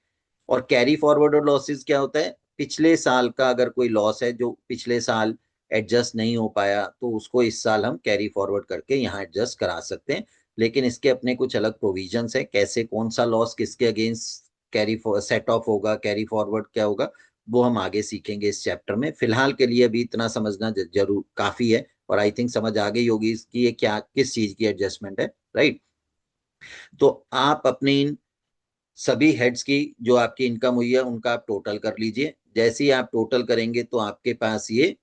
और कैरी फॉरवर्ड और लॉसेस क्या होता है, पिछले साल का अगर कोई लॉस है जो पिछले साल एडजस्ट नहीं हो पाया, तो उसको इस साल हम कैरी फॉरवर्ड करके यहाँ एडजस्ट करा सकते हैं। लेकिन इसके अपने कुछ अलग प्रोविजंस है, कैसे कौन सा लॉस किसके अगेंस्ट कैरी सेट ऑफ होगा, कैरी फॉरवर्ड क्या होगा, वो हम आगे सीखेंगे इस चैप्टर में। फिलहाल के लिए अभी इतना समझना जरूर काफी है। और आई थिंक समझ आ गई होगी इसकी ये क्या किस चीज की एडजस्टमेंट है, राइट। तो आप अपनी इन सभी हेड्स की जो आपकी इनकम हुई है उनका आप टोटल कर लीजिए। जैसे ही आप टोटल करेंगे तो आपके पास ये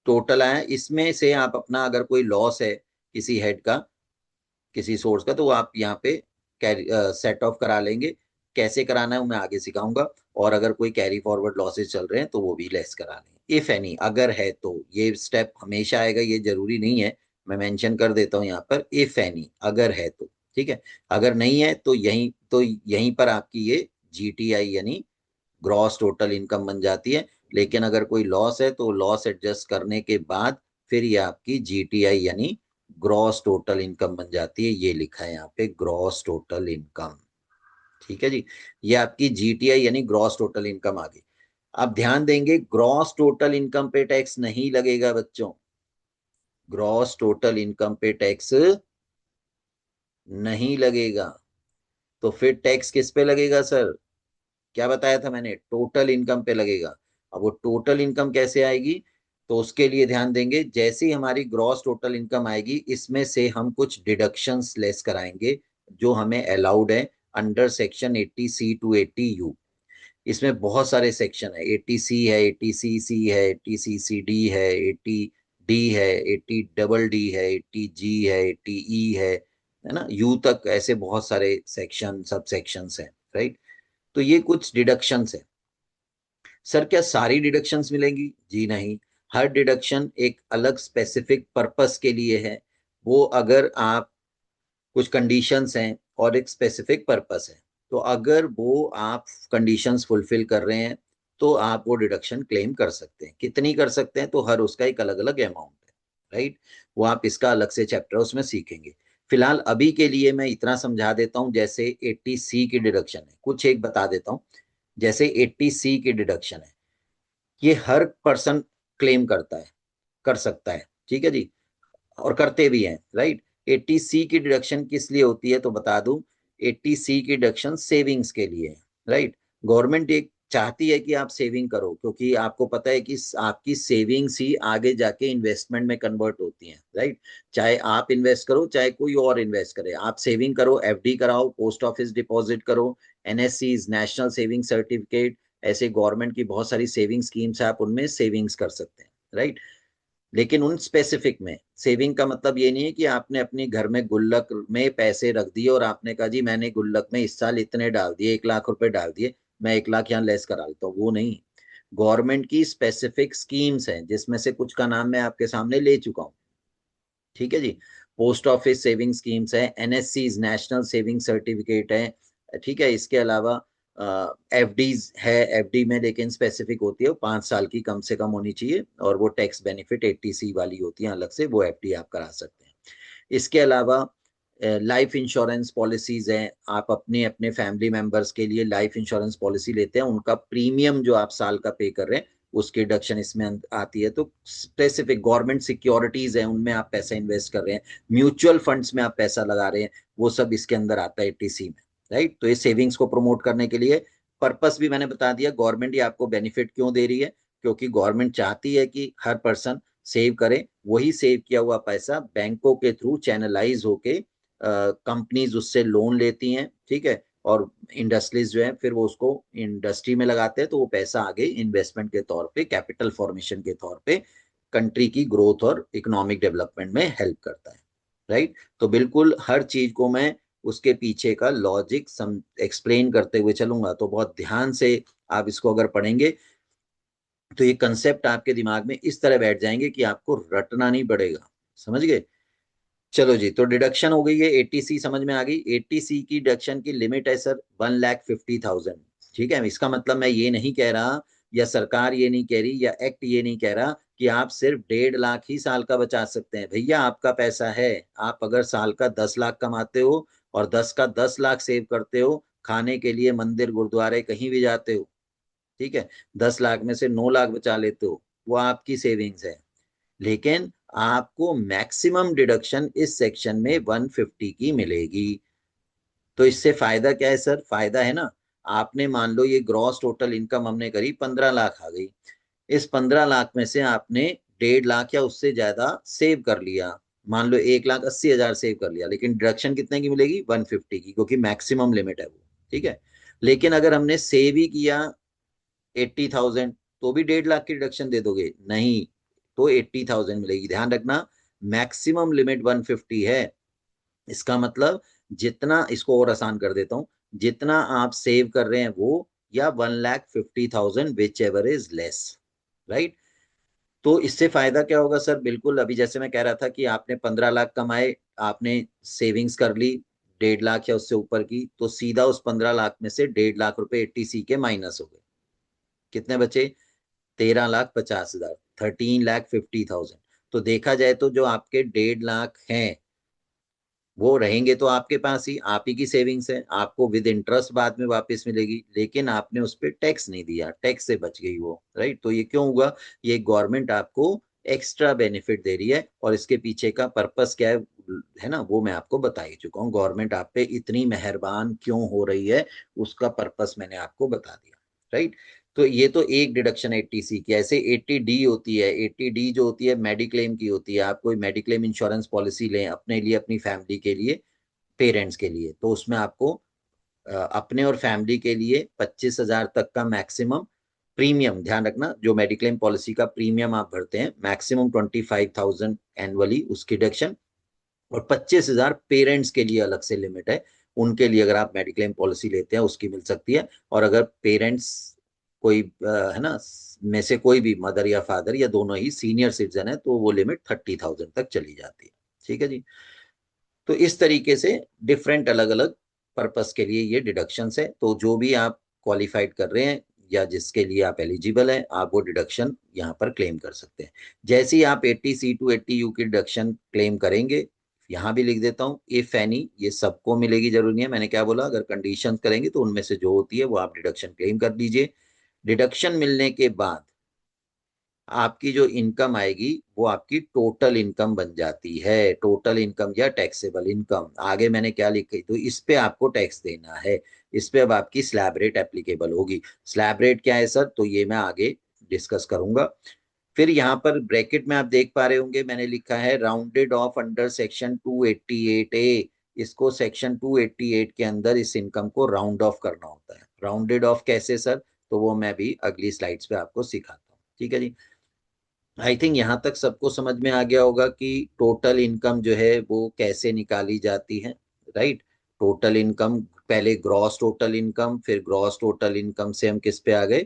टोटल आया। इसमें से आप अपना अगर कोई लॉस है किसी हेड का, किसी सोर्स का, तो वो आप यहाँ पे कैरी सेट ऑफ करा लेंगे। कैसे कराना है वो मैं आगे सिखाऊंगा। और अगर कोई कैरी फॉरवर्ड लॉसेस चल रहे हैं तो वो भी लेस करा लेंगे, इफ एनी। अगर है तो ये स्टेप हमेशा आएगा, ये जरूरी नहीं है, मैं मेंशन कर देता हूँ यहाँ पर, इफ एनी, अगर है तो। ठीक है, अगर नहीं है तो यहीं पर आपकी ये जीटीआई यानी ग्रॉस टोटल इनकम बन जाती है। लेकिन अगर कोई लॉस है तो लॉस एडजस्ट करने के बाद फिर ये आपकी जीटीआई यानी ग्रॉस टोटल इनकम बन जाती है। ये लिखा है यहाँ पे ग्रॉस टोटल इनकम। ठीक है जी, ये आपकी जीटीआई यानी ग्रॉस टोटल इनकम आ गई। अब ध्यान देंगे, ग्रॉस टोटल इनकम पे टैक्स नहीं लगेगा बच्चों। ग्रॉस टोटल इनकम पे टैक्स नहीं लगेगा। तो फिर टैक्स किस पे लगेगा सर? क्या बताया था मैंने, टोटल इनकम पे लगेगा। अब वो टोटल इनकम कैसे आएगी, तो उसके लिए ध्यान देंगे, जैसे ही हमारी ग्रॉस टोटल इनकम आएगी इसमें से हम कुछ डिडक्शंस लेस कराएंगे जो हमें अलाउड है under section 80C to 80U। इसमें बहुत सारे सेक्शन है, 80C है, 80CC है, 80CCD है, 80D है, 80DD है, 80G है, 80E है ना, यू तक ऐसे बहुत सारे सेक्शन सब सेक्शंस हैं, राइट। तो ये कुछ डिडक्शंस है। सर क्या सारी डिडक्शंस मिलेंगी? जी नहीं, हर डिडक्शन एक अलग स्पेसिफिक पर्पस के लिए है। वो अगर आप कुछ कंडीशंस हैं और एक स्पेसिफिक पर्पस है, तो अगर वो आप कंडीशंस फुलफिल कर रहे हैं तो आप वो डिडक्शन क्लेम कर सकते हैं। कितनी कर सकते हैं, तो हर उसका एक अलग अलग अमाउंट है, राइट। वो आप इसका अलग से चैप्टर उसमें सीखेंगे। फिलहाल अभी के लिए मैं इतना समझा देता हूं, जैसे 80C की डिडक्शन है, कुछ एक बता देता हूं। जैसे 80C की डिडक्शन है, ये हर पर्सन क्लेम करता है, कर सकता है, ठीक है जी, और करते भी हैं, राइट। 80C की डिडक्शन किस लिए होती है तो बता दूं, 80C की डिडक्शन सेविंग्स के लिए है, राइट। गवर्नमेंट एक चाहती है कि आप सेविंग करो, क्योंकि आपको पता है कि आपकी सेविंग्स ही आगे जाके इन्वेस्टमेंट में कन्वर्ट होती हैं, राइट। चाहे आप इन्वेस्ट करो चाहे कोई और इन्वेस्ट करे, आप सेविंग करो, एफडी कराओ, पोस्ट ऑफिस डिपॉजिट करो, एनएससी नेशनल सेविंग सर्टिफिकेट, ऐसे गवर्नमेंट की बहुत सारी सेविंग स्कीम्स है, आप उनमें सेविंग्स कर सकते हैं, राइट। लेकिन उन स्पेसिफिक में सेविंग का मतलब ये नहीं है कि आपने अपने घर में गुल्लक में पैसे रख दिए और आपने कहा जी मैंने गुल्लक में इस साल इतने डाल दिए, 1 लाख रुपए डाल दिए, मैं 1 लाख यहाँ लेस करा लेता हूँ, वो नहीं। गवर्नमेंट की स्पेसिफिक स्कीम्स हैं जिसमें से कुछ का नाम मैं आपके सामने ले चुका हूँ, ठीक है जी। पोस्ट ऑफिस सेविंग स्कीम्स है, एनएससी नेशनल सेविंग सर्टिफिकेट है, ठीक है। इसके अलावा एफडीज है, एफडी में लेकिन स्पेसिफिक होती है, वो 5 साल की कम से कम होनी चाहिए, और वो टैक्स बेनिफिट 80C वाली होती है अलग से, वो एफडी आप करा सकते हैं। इसके अलावा लाइफ इंश्योरेंस पॉलिसीज हैं, आप अपने अपने फैमिली मेंबर्स के लिए लाइफ इंश्योरेंस पॉलिसी लेते हैं, उनका प्रीमियम जो आप साल का पे कर रहे हैं उसकी डिडक्शन इसमें आती है। तो स्पेसिफिक गवर्नमेंट सिक्योरिटीज हैं उनमें आप पैसा इन्वेस्ट कर रहे हैं, म्यूचुअल फंड्स में आप पैसा लगा रहे हैं, वो सब इसके अंदर आता है 80C में, राइट। तो ये सेविंग्स को प्रमोट करने के लिए, पर्पस भी मैंने बता दिया, गवर्नमेंट ये आपको बेनिफिट क्यों दे रही है, क्योंकि गवर्नमेंट चाहती है कि हर पर्सन सेव करे वही सेव किया हुआ पैसा बैंकों के थ्रू चैनलाइज होके कंपनीज उससे लोन लेती हैं, ठीक है, और इंडस्ट्रीज जो है फिर वो उसको इंडस्ट्री में लगाते हैं, तो वो पैसा आगे इन्वेस्टमेंट के तौर पे, कैपिटल फॉर्मेशन के तौर पे कंट्री की ग्रोथ और इकोनॉमिक डेवलपमेंट में हेल्प करता है, राइट। तो बिल्कुल हर चीज को मैं उसके पीछे का लॉजिक एक्सप्लेन करते हुए चलूंगा, तो बहुत ध्यान से आप इसको अगर पढ़ेंगे तो ये कंसेप्ट आपके दिमाग में इस तरह बैठ जाएंगे कि आपको रटना नहीं पड़ेगा, समझ गए। चलो जी, तो डिडक्शन हो गई है, एटीसी समझ में आ गई। एटीसी की डिडक्शन की लिमिट है सर 1,50,000, ठीक है। इसका मतलब मैं ये नहीं कह रहा, या सरकार ये नहीं कह रही, या एक्ट ये नहीं कह रहा कि आप सिर्फ 1.5 लाख ही साल का बचा सकते हैं। भैया आपका पैसा है, आप अगर साल का 10 लाख कमाते हो और 10 का 10 लाख सेव करते हो, खाने के लिए मंदिर गुरुद्वारे कहीं भी जाते हो, ठीक है, 10 लाख में से 9 लाख बचा लेते हो, वो आपकी सेविंग्स है। लेकिन आपको मैक्सिमम डिडक्शन इस सेक्शन में 150 की मिलेगी। तो इससे फायदा क्या है सर? फायदा है ना, आपने मान लो ये ग्रॉस टोटल इनकम हमने करी 15 लाख आ गई, इस 15 लाख में से आपने 1.5 लाख या उससे ज्यादा सेव कर लिया, मान लो 1,80,000 सेव कर लिया, लेकिन डिडक्शन कितने की मिलेगी? 150 की, क्योंकि मैक्सिमम लिमिट है वो, ठीक है। लेकिन अगर हमने सेव ही किया 80,000, तो भी 1.5 लाख की डिडक्शन दे दोगे? नहीं, तो 80,000 मिलेगी। ध्यान रखना, मैक्सिमम लिमिट 150 है। इसका मतलब जितना, इसको और आसान कर देता हूं, जितना आप सेव कर रहे हैं वो, या 1,50,000 which ever is less, right. तो इससे फायदा क्या होगा सर? बिल्कुल अभी जैसे मैं कह रहा था कि आपने 15 लाख कमाए, आपने सेविंग्स कर ली 1.5 लाख या उससे ऊपर की, तो सीधा उस 15 लाख में से 1.5 लाख रुपए एटीसी के माइनस हो गए। कितने बचे? 13,50,000, 13,50,000। तो देखा जाए तो जो आपके 1.5 लाख हैं वो रहेंगे तो आपके पास ही, आप ही की सेविंग्स है, आपको विद इंटरेस्ट बाद में वापस मिलेगी, लेकिन आपने उस पर टैक्स नहीं दिया, टैक्स से बच गई वो, राइट। तो ये क्यों हुआ? ये गवर्नमेंट आपको एक्स्ट्रा बेनिफिट दे रही है, और इसके पीछे का पर्पस क्या है ना, वो मैं आपको बता ही चुका हूँ। गवर्नमेंट आप पे इतनी मेहरबान क्यों हो रही है, उसका पर्पस मैंने आपको बता दिया, राइट। तो ये तो एक डिडक्शन 80 सी की। ऐसे 80 डी होती है, 80 डी जो होती है मेडिक्लेम की होती है। आप कोई मेडिक्लेम इंश्योरेंस पॉलिसी लें अपने लिए, अपनी फैमिली के लिए, पेरेंट्स के लिए, तो उसमें आपको अपने और फैमिली के लिए 25,000 तक का मैक्सिमम प्रीमियम, ध्यान रखना, जो मेडिक्लेम पॉलिसी का प्रीमियम आप भरते हैं मैक्सिमम 25,000 एनुअली उसकी डिडक्शन, और 25,000 पेरेंट्स के लिए अलग से लिमिट है, उनके लिए अगर आप मेडिक्लेम पॉलिसी लेते हैं उसकी मिल सकती है। और अगर पेरेंट्स कोई है ना, में से कोई भी मदर या फादर या दोनों ही सीनियर सिटीजन है, तो वो लिमिट 30,000 तक चली जाती है, ठीक है जी। तो इस तरीके से डिफरेंट अलग अलग पर्पस के लिए ये डिडक्शंस है। तो जो भी आप क्वालिफाइड कर रहे हैं या जिसके लिए आप एलिजिबल हैं, आप वो डिडक्शन यहाँ पर क्लेम कर सकते हैं। जैसे ही आप 80 सी टू 80 यू की डिडक्शन क्लेम करेंगे, यहाँ भी लिख देता हूँ, इफ एनी, ये सबको मिलेगी, जरूरी नहीं है, मैंने क्या बोला, अगर कंडीशन करेंगे तो उनमें से जो होती है वो आप डिडक्शन क्लेम कर दीजिए। डिडक्शन मिलने के बाद आपकी जो इनकम आएगी वो आपकी टोटल इनकम बन जाती है, टोटल इनकम या टैक्सेबल इनकम। आगे मैंने क्या लिखी, तो इस पे आपको टैक्स देना है, इस पे अब आपकी स्लैब रेट एप्लीकेबल होगी। स्लैब रेट क्या है सर? तो ये मैं आगे डिस्कस करूंगा। फिर यहाँ पर ब्रैकेट में आप देख पा रहे होंगे, मैंने लिखा है राउंडेड ऑफ अंडर सेक्शन 288 ए। इसको सेक्शन 288 के अंदर इस इनकम को राउंड ऑफ करना होता है। राउंडेड ऑफ कैसे सर? तो वो मैं भी अगली स्लाइड्स पे आपको सिखाता हूँ, ठीक है जी। आई थिंक यहाँ तक सबको समझ में आ गया होगा कि टोटल इनकम जो है वो कैसे निकाली जाती है, राइट। टोटल इनकम, पहले ग्रॉस टोटल इनकम, फिर ग्रॉस टोटल इनकम से हम किस पे आ गए?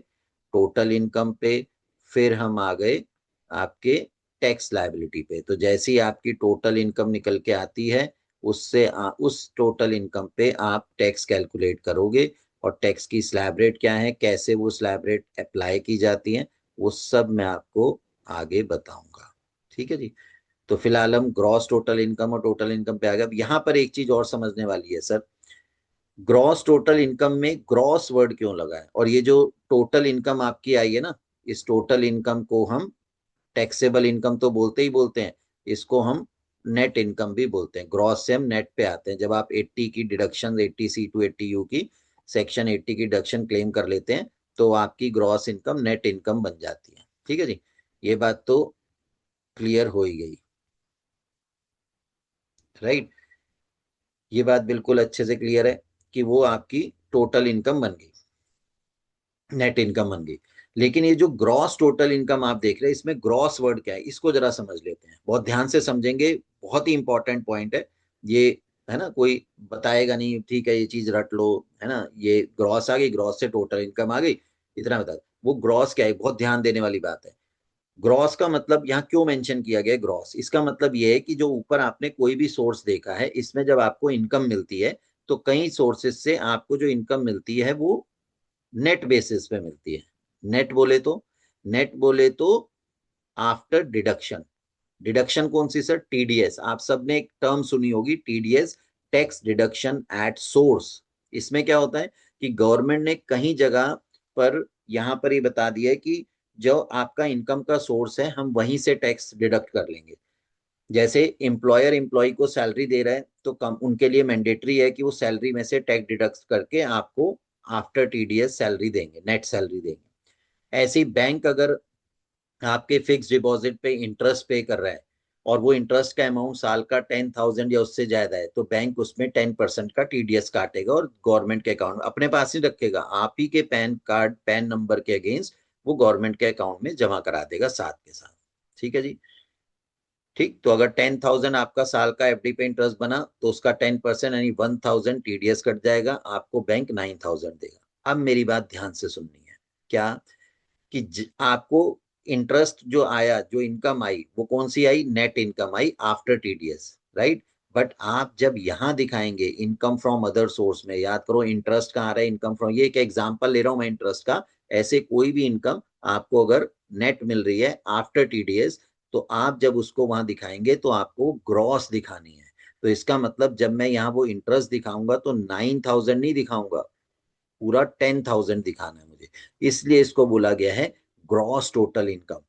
टोटल इनकम पे। फिर हम आ गए आपके टैक्स लायबिलिटी पे। तो जैसे ही आपकी टोटल इनकम निकल के आती है, उससे उस टोटल इनकम पे आप टैक्स कैलकुलेट करोगे, और टैक्स की स्लैब रेट क्या है, कैसे वो स्लैब रेट अप्लाई की जाती है, वो सब मैं आपको आगे बताऊंगा, ठीक है जी। तो फिलहाल हम ग्रॉस टोटल इनकम और टोटल इनकम पे आ गए। अब यहाँ पर एक चीज और समझने वाली है सर, ग्रॉस टोटल इनकम में ग्रॉस वर्ड क्यों लगा है? और ये जो टोटल इनकम आपकी आई है ना, इस टोटल इनकम को हम टैक्सेबल इनकम तो बोलते ही बोलते हैं, इसको हम नेट इनकम भी बोलते हैं। ग्रॉस से हम नेट पे आते हैं, जब आप 80 की डिडक्शन, 80 सी टू 80 यू की, सेक्शन 80 की डिडक्शन क्लेम कर लेते हैं, तो आपकी ग्रॉस इनकम नेट इनकम बन जाती है, ठीक है जी। ये बात तो क्लियर हो ही गई, राइट। ये बात बिल्कुल अच्छे से क्लियर है कि वो आपकी टोटल इनकम बन गई, नेट इनकम बन गई। लेकिन ये जो ग्रॉस टोटल इनकम आप देख रहे हैं, इसमें ग्रॉस वर्ड क्या है, इसको जरा समझ लेते हैं, बहुत ध्यान से समझेंगे, बहुत ही इंपॉर्टेंट पॉइंट है ये, है ना। कोई बताएगा नहीं ठीक है ये चीज रट लो, है ना, ये ग्रॉस आ गई, ग्रॉस से टोटल इनकम आ गई, इतना बता। वो ग्रॉस क्या है, बहुत ध्यान देने वाली बात है। ग्रॉस का मतलब यहाँ क्यों मेंशन किया गया ग्रॉस, इसका मतलब ये है कि जो ऊपर आपने कोई भी सोर्स देखा है, इसमें जब आपको इनकम मिलती है तो कई सोर्सेज से आपको जो इनकम मिलती है वो नेट बेसिस पे मिलती है। नेट बोले तो, नेट बोले तो आफ्टर डिडक्शन। डिडक्शन कौन सी सर, टीडीएस, आप सबने एक टर्म सुनी होगी TDS, tax deduction at source. इसमें क्या होता है कि गवर्नमेंट ने कहीं जगह पर यहां पर ही बता दिया है कि जो आपका इनकम का सोर्स है हम वहीं से टैक्स डिडक्ट कर लेंगे। जैसे एम्प्लॉयर एम्प्लॉय को सैलरी दे रहा है तो कम उनके लिए मैंडेटरी है कि वो सैलरी में से टैक्स डिडक्ट करके आपको आफ्टर टीडीएस सैलरी देंगे, नेट सैलरी देंगे। ऐसे ही बैंक अगर आपके फिक्स डिपॉजिट पे इंटरेस्ट पे कर रहा है और वो इंटरेस्ट का अमाउंट साल का 10,000 या उससे ज्यादा है, तो बैंक उसमें 10% का टीडीएस काटेगा और गवर्नमेंट के अकाउंट अपने पास ही रखेगा, आप ही के पैन कार्ड पैन नंबर के अगेंस्ट वो गवर्नमेंट के अकाउंट में जमा करा देगा साथ के साथ। ठीक है जी। ठीक, तो अगर 10,000 आपका साल का एफडी पे इंटरेस्ट बना तो उसका 10% यानी 1,000 टीडीएस कट जाएगा, आपको बैंक 9,000 देगा। अब मेरी बात ध्यान से सुननी है, क्या कि आपको इंटरेस्ट जो आया, जो इनकम आई, वो कौन सी आई, नेट इनकम आई आफ्टर टीडीएस, राइट। बट आप जब यहां दिखाएंगे इनकम फ्रॉम अदर सोर्स में, याद करो इंटरेस्ट कहाँ आ रहा है, इनकम फ्रॉम, ये एक एग्जांपल ले रहा हूं मैं इंटरेस्ट का, ऐसे कोई भी इनकम आपको अगर नेट मिल रही है आफ्टर टीडीएस, तो आप जब उसको वहां दिखाएंगे तो आपको ग्रॉस दिखानी है। तो इसका मतलब जब मैं यहाँ वो इंटरेस्ट दिखाऊंगा तो 9,000 नहीं दिखाऊंगा, पूरा 10,000 दिखाना है मुझे, इसलिए इसको बोला गया है ग्रॉस टोटल इनकम।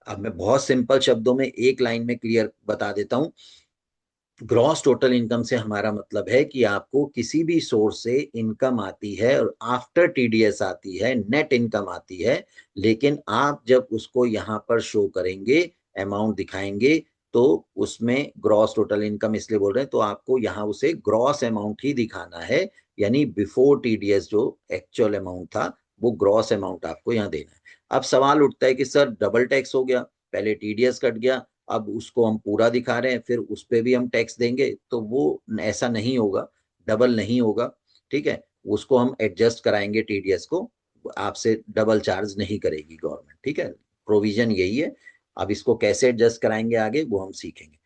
अब मैं बहुत सिंपल शब्दों में एक लाइन में क्लियर बता देता हूं। ग्रॉस टोटल इनकम से हमारा मतलब है कि आपको किसी भी सोर्स से इनकम आती है और आफ्टर टीडीएस आती है, नेट इनकम आती है, लेकिन आप जब उसको यहां पर शो करेंगे, अमाउंट दिखाएंगे, तो उसमें ग्रॉस टोटल इनकम इसलिए बोल रहे हैं, तो आपको यहां उसे ग्रॉस अमाउंट ही दिखाना है, यानी बिफोर टीडीएस जो एक्चुअल अमाउंट था वो ग्रॉस अमाउंट आपको यहाँ देना है। अब सवाल उठता है कि सर डबल टैक्स हो गया, पहले टीडीएस कट गया, अब उसको हम पूरा दिखा रहे हैं फिर उस पे भी हम टैक्स देंगे, तो वो ऐसा नहीं होगा, डबल नहीं होगा। ठीक है, उसको हम एडजस्ट कराएंगे टीडीएस को, आपसे डबल चार्ज नहीं करेगी गवर्नमेंट। ठीक है, प्रोविजन यही है। अब इसको कैसे एडजस्ट कराएंगे आगे वो हम सीखेंगे।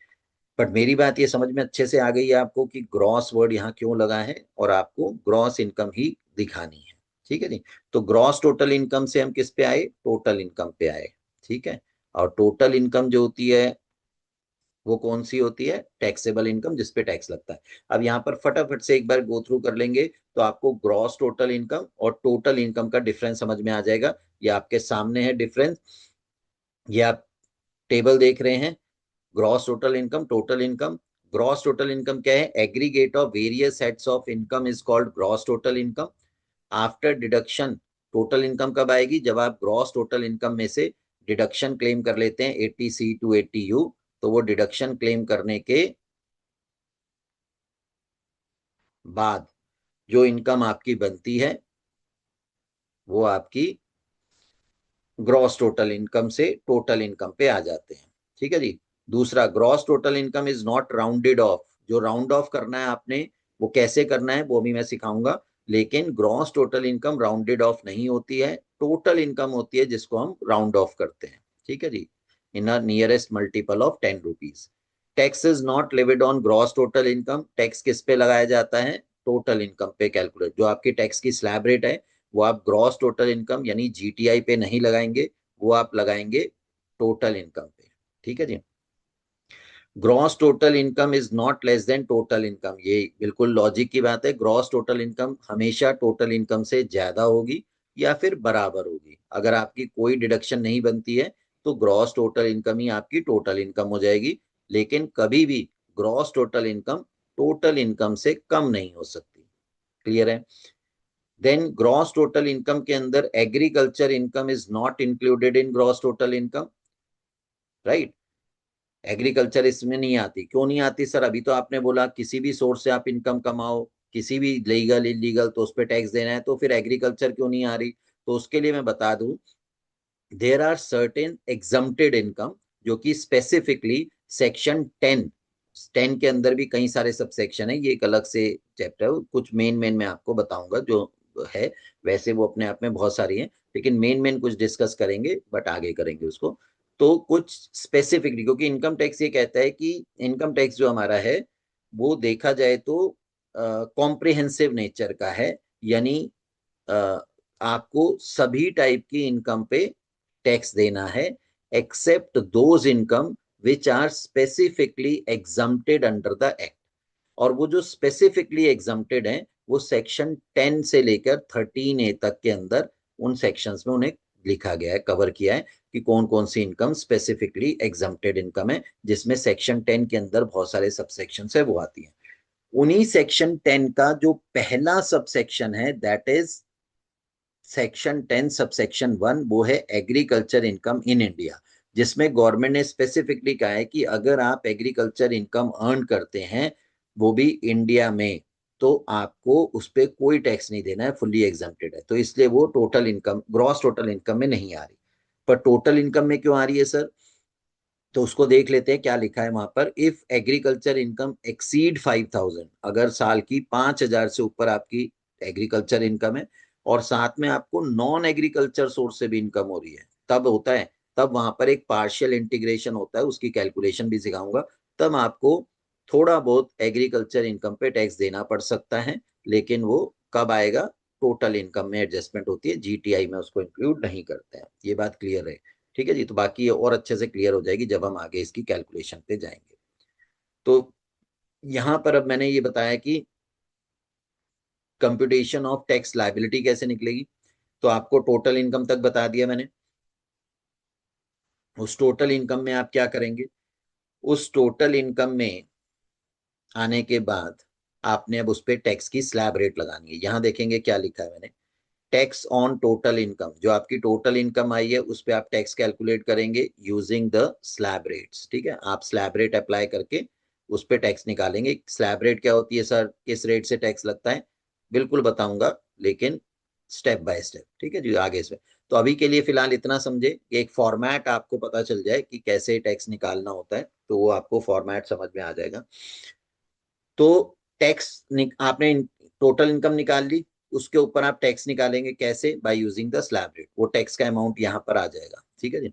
बट मेरी बात ये समझ में अच्छे से आ गई है आपको कि ग्रॉस वर्ड यहाँ क्यों लगा है और आपको ग्रॉस इनकम ही दिखानी है। ठीक है जी। तो ग्रॉस टोटल इनकम से हम किस पे आए, टोटल इनकम पे आए। ठीक है, और टोटल इनकम जो होती है वो कौन सी होती है, टैक्सेबल इनकम, जिसपे टैक्स लगता है। अब यहाँ पर फटाफट से एक बार गो थ्रू कर लेंगे तो आपको ग्रॉस टोटल इनकम और टोटल इनकम का डिफरेंस समझ में आ जाएगा। ये आपके सामने है डिफरेंस, ये आप टेबल देख रहे हैं, gross total income, total income. Gross total income क्या है, aggregate of various sets of income is called gross total income. After deduction, total income कब आएगी, जब आप ग्रॉस टोटल इनकम में से डिडक्शन क्लेम कर लेते हैं 80C टू 80U, तो वो डिडक्शन क्लेम करने के बाद जो इनकम आपकी बनती है वो आपकी ग्रॉस टोटल इनकम से टोटल इनकम पे आ जाते हैं। ठीक है जी। दूसरा, gross total income is not rounded off, जो राउंड ऑफ करना है आपने वो कैसे करना है वो भी मैं सिखाऊंगा, लेकिन gross total income rounded off नहीं होती है, टोटल इनकम होती है जिसको हम राउंड ऑफ करते हैं। ठीक है जी, in a nearest multiple of 10 rupees. Tax is not levied on gross total income, tax किस पे लगाया जाता है, टोटल इनकम पे कैलकुलेट, जो आपकी टैक्स की स्लैब रेट है वो आप ग्रॉस टोटल इनकम यानी जीटीआई पे नहीं लगाएंगे, वो आप लगाएंगे टोटल इनकम पे। ठीक है जी। Gross total income is not less than total income, ये बिल्कुल लॉजिक की बात है, ग्रॉस टोटल इनकम हमेशा टोटल इनकम से ज्यादा होगी या फिर बराबर होगी। अगर आपकी कोई डिडक्शन नहीं बनती है तो ग्रॉस टोटल इनकम ही आपकी टोटल इनकम हो जाएगी, लेकिन कभी भी gross total income total income से कम नहीं हो सकती। क्लियर है। देन ग्रॉस टोटल इनकम के अंदर agriculture income is not included in gross total income, right. Agriculture इसमें नहीं आती। क्यों नहीं आती सर? अभी तो आपने बोला किसी भी सोर्स से आप इनकम कमाओ, किसी भी लीगल इलीगल, तो उस पर टैक्स देना है, तो फिर एग्रीकल्चर क्यों नहीं आ रही? तो उसके लिए मैं बता दूं, there are certain exempted income जो कि स्पेसिफिकली सेक्शन 10 के अंदर भी कई सारे सब सेक्शन है, ये एक अलग से चैप्टर है, कुछ मेन मेन मैं आपको बताऊंगा जो है। वैसे वो अपने आप में बहुत सारी हैं, लेकिन मेन मेन कुछ डिस्कस करेंगे, बट आगे करेंगे उसको। तो कुछ स्पेसिफिकली, क्योंकि इनकम टैक्स ये कहता है कि इनकम टैक्स जो हमारा है वो देखा जाए तो कॉम्प्रिहेंसिव नेचर का है, यानी आपको सभी टाइप की इनकम पे टैक्स देना है, except those income which are specifically exempted under the act. और वो जो स्पेसिफिकली एग्जम्प्टेड हैं वो सेक्शन 10 से लेकर 13A तक के अंदर उन सेक्शंस में उन्हें लिखा गया है, कवर किया है कि कौन कौन सी इनकम स्पेसिफिकली एग्जम्प्टेड इनकम है, जिसमें सेक्शन 10 के अंदर बहुत सारे सब सेक्शन है वो आती है। उन्हीं सेक्शन 10 का जो पहला सब सेक्शन है that is section 10 sub section 1, वो है एग्रीकल्चर इनकम इन इंडिया, जिसमें गवर्नमेंट ने स्पेसिफिकली कहा है कि अगर आप एग्रीकल्चर इनकम अर्न करते हैं वो भी इंडिया में, तो आपको उस पर कोई टैक्स नहीं देना है, फुल्ली एग्जम्प्टेड है। तो इसलिए वो total income, gross total income में नहीं आ रही। पर टोटल इनकम में क्यों आ रही है सर? तो उसको देख लेते हैं क्या लिखा है वहां पर। इफ एग्रीकल्चर इनकम एक्सीड 5,000, अगर साल की 5,000 से ऊपर आपकी एग्रीकल्चर इनकम है और साथ में आपको नॉन एग्रीकल्चर सोर्स से भी इनकम हो रही है, तब होता है, तब वहां पर एक पार्शियल इंटीग्रेशन होता है, उसकी कैलकुलेशन भी सिखाऊंगा। तब आपको थोड़ा बहुत एग्रीकल्चर इनकम पे टैक्स देना पड़ सकता है, लेकिन वो कब आएगा? टोटल इनकम में एडजस्टमेंट होती है, जीटीआई में उसको इंक्लूड नहीं करते हैं। ये बात क्लियर है? ठीक है जी। तो बाकी ये और अच्छे से क्लियर हो जाएगी जब हम आगे इसकी कैलकुलेशन पे जाएंगे। तो यहां पर अब मैंने ये बताया कि कंप्यूटेशन ऑफ टैक्स लायबिलिटी कैसे निकलेगी। तो आपको टोटल इनकम तक बता दिया मैंने। उस टोटल इनकम में आप क्या करेंगे? उस टोटल इनकम में आने के बाद आपने अब उस पर टैक्स की स्लैब रेट लगानी है। यहां देखेंगे क्या लिखा है मैंने, टैक्स ऑन टोटल इनकम। जो आपकी टोटल इनकम आई है उस पर आप टैक्स कैलकुलेट करेंगे यूजिंग द स्लैब रेट्स। ठीक है, आप स्लैब रेट अप्लाई करके उस पर टैक्स निकालेंगे। स्लैब रेट क्या होती है सर, किस रेट से टैक्स लगता है, बिल्कुल बताऊंगा, लेकिन स्टेप बाय स्टेप। ठीक है जी, आगे इसमें। तो अभी के लिए फिलहाल इतना समझे कि एक फॉर्मेट आपको पता चल जाए कि कैसे टैक्स निकालना होता है, तो वो आपको फॉर्मेट समझ में आ जाएगा। तो टैक्स आपने टोटल इनकम निकाल ली, उसके ऊपर आप टैक्स निकालेंगे कैसे? By using the slab rate. वो टैक्स का अमाउंट यहाँ पर आ जाएगा। ठीक है जी।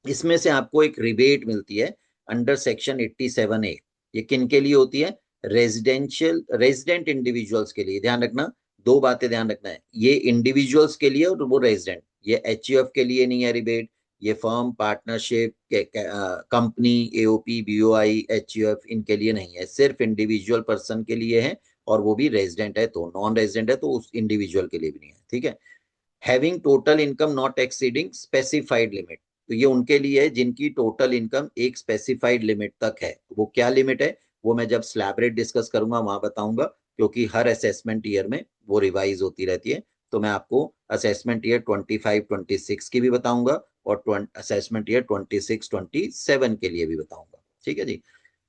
इसमें से आपको एक रिबेट मिलती है अंडर सेक्शन 87A। ये किन के लिए होती है? रेजिडेंट इंडिविजुअल्स के लिए। ध्यान रखना, दो बातें ध्यान रखना है, ये इंडिविजुअल्स के लिए और वो रेजिडेंट। ये एचयूएफ के लिए नहीं है रिबेट, ये firm, partnership, company, AOP, BOI, HUF, इनके लिए नहीं है, सिर्फ इंडिविजुअल पर्सन के लिए है। और वो भी रेजिडेंट है, तो नॉन रेजिडेंट है तो उस इंडिविजुअल के लिए भी नहीं है। ठीक है। Having total income not exceeding specified limit, तो ये उनके लिए है जिनकी टोटल इनकम एक स्पेसिफाइड लिमिट तक है। वो क्या लिमिट है वो मैं जब स्लैब रेट डिस्कस करूंगा वहां बताऊंगा, क्योंकि हर असेसमेंट ईयर में वो रिवाइज होती रहती है। तो मैं आपको असेसमेंट ईयर 25-26 की भी बताऊंगा और असेसमेंट ईयर 26-27 के लिए भी बताऊंगा। ठीक है जी।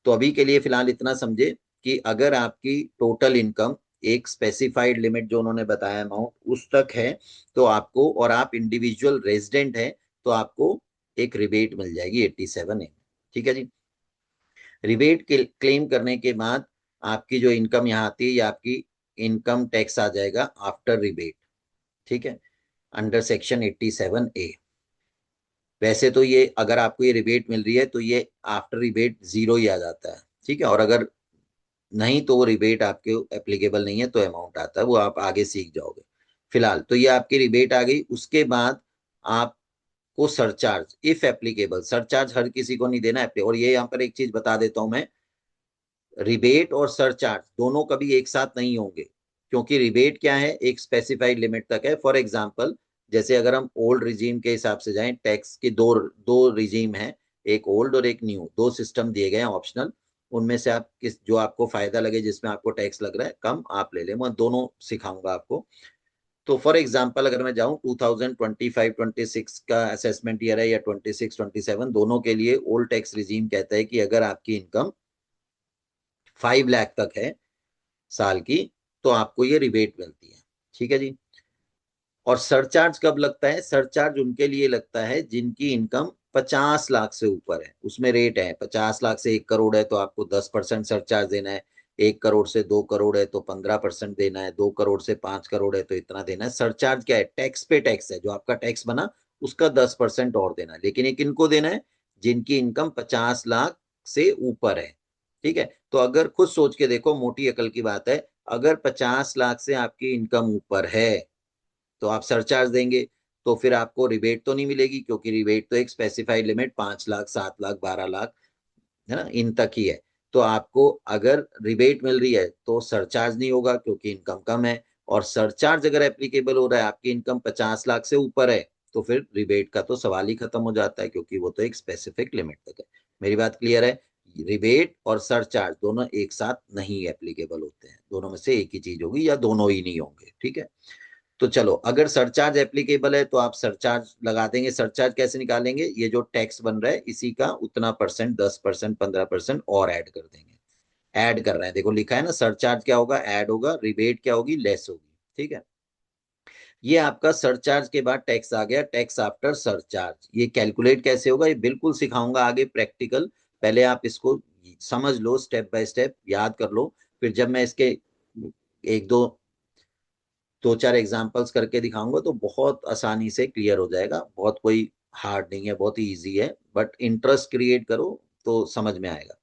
तो अभी के लिए फिलहाल इतना समझे कि अगर आपकी टोटल इनकम एक स्पेसिफाइड लिमिट जो उन्होंने बताया अमाउंट उस तक है, तो आपको, और आप इंडिविजुअल रेजिडेंट है, तो आपको एक रिबेट मिल जाएगी 87A। ठीक है जी। रिबेट क्लेम करने के बाद आपकी जो इनकम यहाँ आती है, ये आपकी इनकम टैक्स आ जाएगा आफ्टर रिबेट। ठीक है, अंडर सेक्शन 87A। वैसे तो ये, अगर आपको ये रिबेट मिल रही है तो ये आफ्टर रिबेट जीरो ही आ जाता है। ठीक है, और अगर नहीं तो वो रिबेट आपके एप्लीकेबल नहीं है, तो अमाउंट आता है, वो आप आगे सीख जाओगे। फिलहाल तो ये आपकी रिबेट आ गई। उसके बाद आपको सरचार्ज, इफ एप्लीकेबल, सरचार्ज हर किसी को नहीं देना है। और ये यहाँ पर एक चीज बता देता हूं मैं, रिबेट और सरचार्ज दोनों कभी एक साथ नहीं होंगे, क्योंकि रिबेट क्या है, एक स्पेसिफाइड लिमिट तक है। फॉर एग्जांपल, जैसे अगर हम ओल्ड रिजीम के हिसाब से जाएं, टैक्स के दो दो रिजीम है, एक ओल्ड और एक न्यू, दो सिस्टम दिए गए हैं ऑप्शनल। उनमें से आप किस, जो आपको फायदा लगे, जिसमें आपको टैक्स लग रहा है कम, आप ले लें। मैं दोनों सिखाऊंगा आपको। तो फॉर एग्जांपल अगर मैं जाऊं 2025-26 का असेसमेंट ईयर है या 26-27 दोनों के लिए ओल्ड टैक्स रिजीम कहता है कि अगर आपकी इनकम 5 लाख तक है साल की तो आपको ये रिबेट मिलती है। ठीक है जी। और सरचार्ज कब लगता है? सरचार्ज उनके लिए लगता है जिनकी इनकम 50 लाख से ऊपर है। उसमें रेट है, 50 लाख से 1 करोड़ है तो आपको 10% सरचार्ज देना है, 1 करोड़ से 2 करोड़ है तो 15% देना है, 2 करोड़ से 5 करोड़ है तो इतना देना है। सरचार्ज क्या है? टैक्स पे टैक्स है, जो आपका टैक्स बना उसका 10% और देना है। लेकिन ये किनको देना है? जिनकी इनकम 50 लाख से ऊपर है। ठीक है। तो अगर खुद सोच के देखो, मोटी अकल की बात है, अगर 50 लाख से आपकी इनकम ऊपर है तो आप सरचार्ज देंगे, तो फिर आपको रिबेट तो नहीं मिलेगी, क्योंकि रिबेट तो एक स्पेसिफाइड लिमिट 5 लाख, 7 लाख, 12 लाख है ना, इन तक ही है। तो आपको अगर रिबेट मिल रही है तो सरचार्ज नहीं होगा क्योंकि इनकम कम है। और सरचार्ज अगर एप्लीकेबल हो रहा है, आपकी इनकम 50 लाख से ऊपर है, तो फिर रिबेट का तो सवाल ही खत्म हो जाता है, क्योंकि वो तो एक स्पेसिफिक लिमिट तक है। मेरी बात क्लियर है? रिबेट और सरचार्ज दोनों एक साथ नहीं एप्लीकेबल होते हैं, दोनों में से एक ही चीज होगी या दोनों ही नहीं होंगे। ठीक है। तो चलो, अगर सरचार्ज एप्लीकेबल है तो आप सरचार्ज लगा देंगे। सरचार्ज कैसे निकालेंगे? ये जो टैक्स बन रहा है इसी का उतना परसेंट, 10%, 15% और ऐड कर देंगे। ऐड कर रहे हैं, देखो लिखा है ना, सरचार्ज क्या होगा? ऐड होगा। रिबेट क्या होगी? लेस होगी। ठीक है। ये आपका सरचार्ज के बाद टैक्स आ गया, टैक्स आफ्टर सरचार्ज। ये कैलकुलेट कैसे होगा ये बिल्कुल सिखाऊंगा आगे प्रैक्टिकल। पहले आप इसको समझ लो, स्टेप बाय स्टेप याद कर लो, फिर जब मैं इसके एक दो दो चार एग्जांपल्स करके दिखाऊंगा तो बहुत आसानी से क्लियर हो जाएगा। बहुत कोई हार्ड नहीं है, बहुत ही इजी है, बट इंटरेस्ट क्रिएट करो तो समझ में आएगा।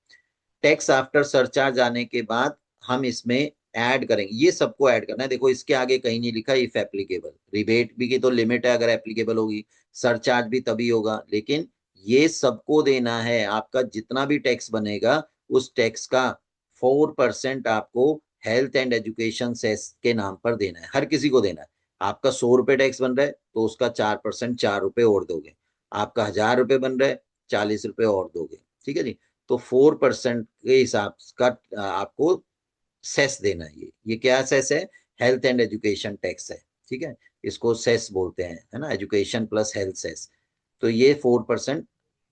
टैक्स आफ्टर सरचार्ज आने के बाद हम इसमें ऐड करेंगे, ये सबको ऐड करना है। देखो इसके आगे कहीं नहीं लिखा इफ एप्लीकेबल। रिबेट भी की तो लिमिट है, अगर एप्लीकेबल होगी, सरचार्ज भी तभी होगा, लेकिन ये सबको देना है। आपका जितना भी टैक्स बनेगा उस टैक्स का 4% आपको हेल्थ एंड एजुकेशन सेस के नाम पर देना है, हर किसी को देना है। आपका 100 रुपए टैक्स बन रहा है तो उसका 4%, 4 रुपए और दोगे। आपका 1000 रुपए बन रहा है, 40 रुपए और दोगे। ठीक है जी। तो 4% के हिसाब का आपको सेस देना है। ये क्या सेस है? हेल्थ एंड एजुकेशन टैक्स है। ठीक है। इसको सेस बोलते हैं, है ना, एजुकेशन प्लस हेल्थ सेस। तो ये 4%,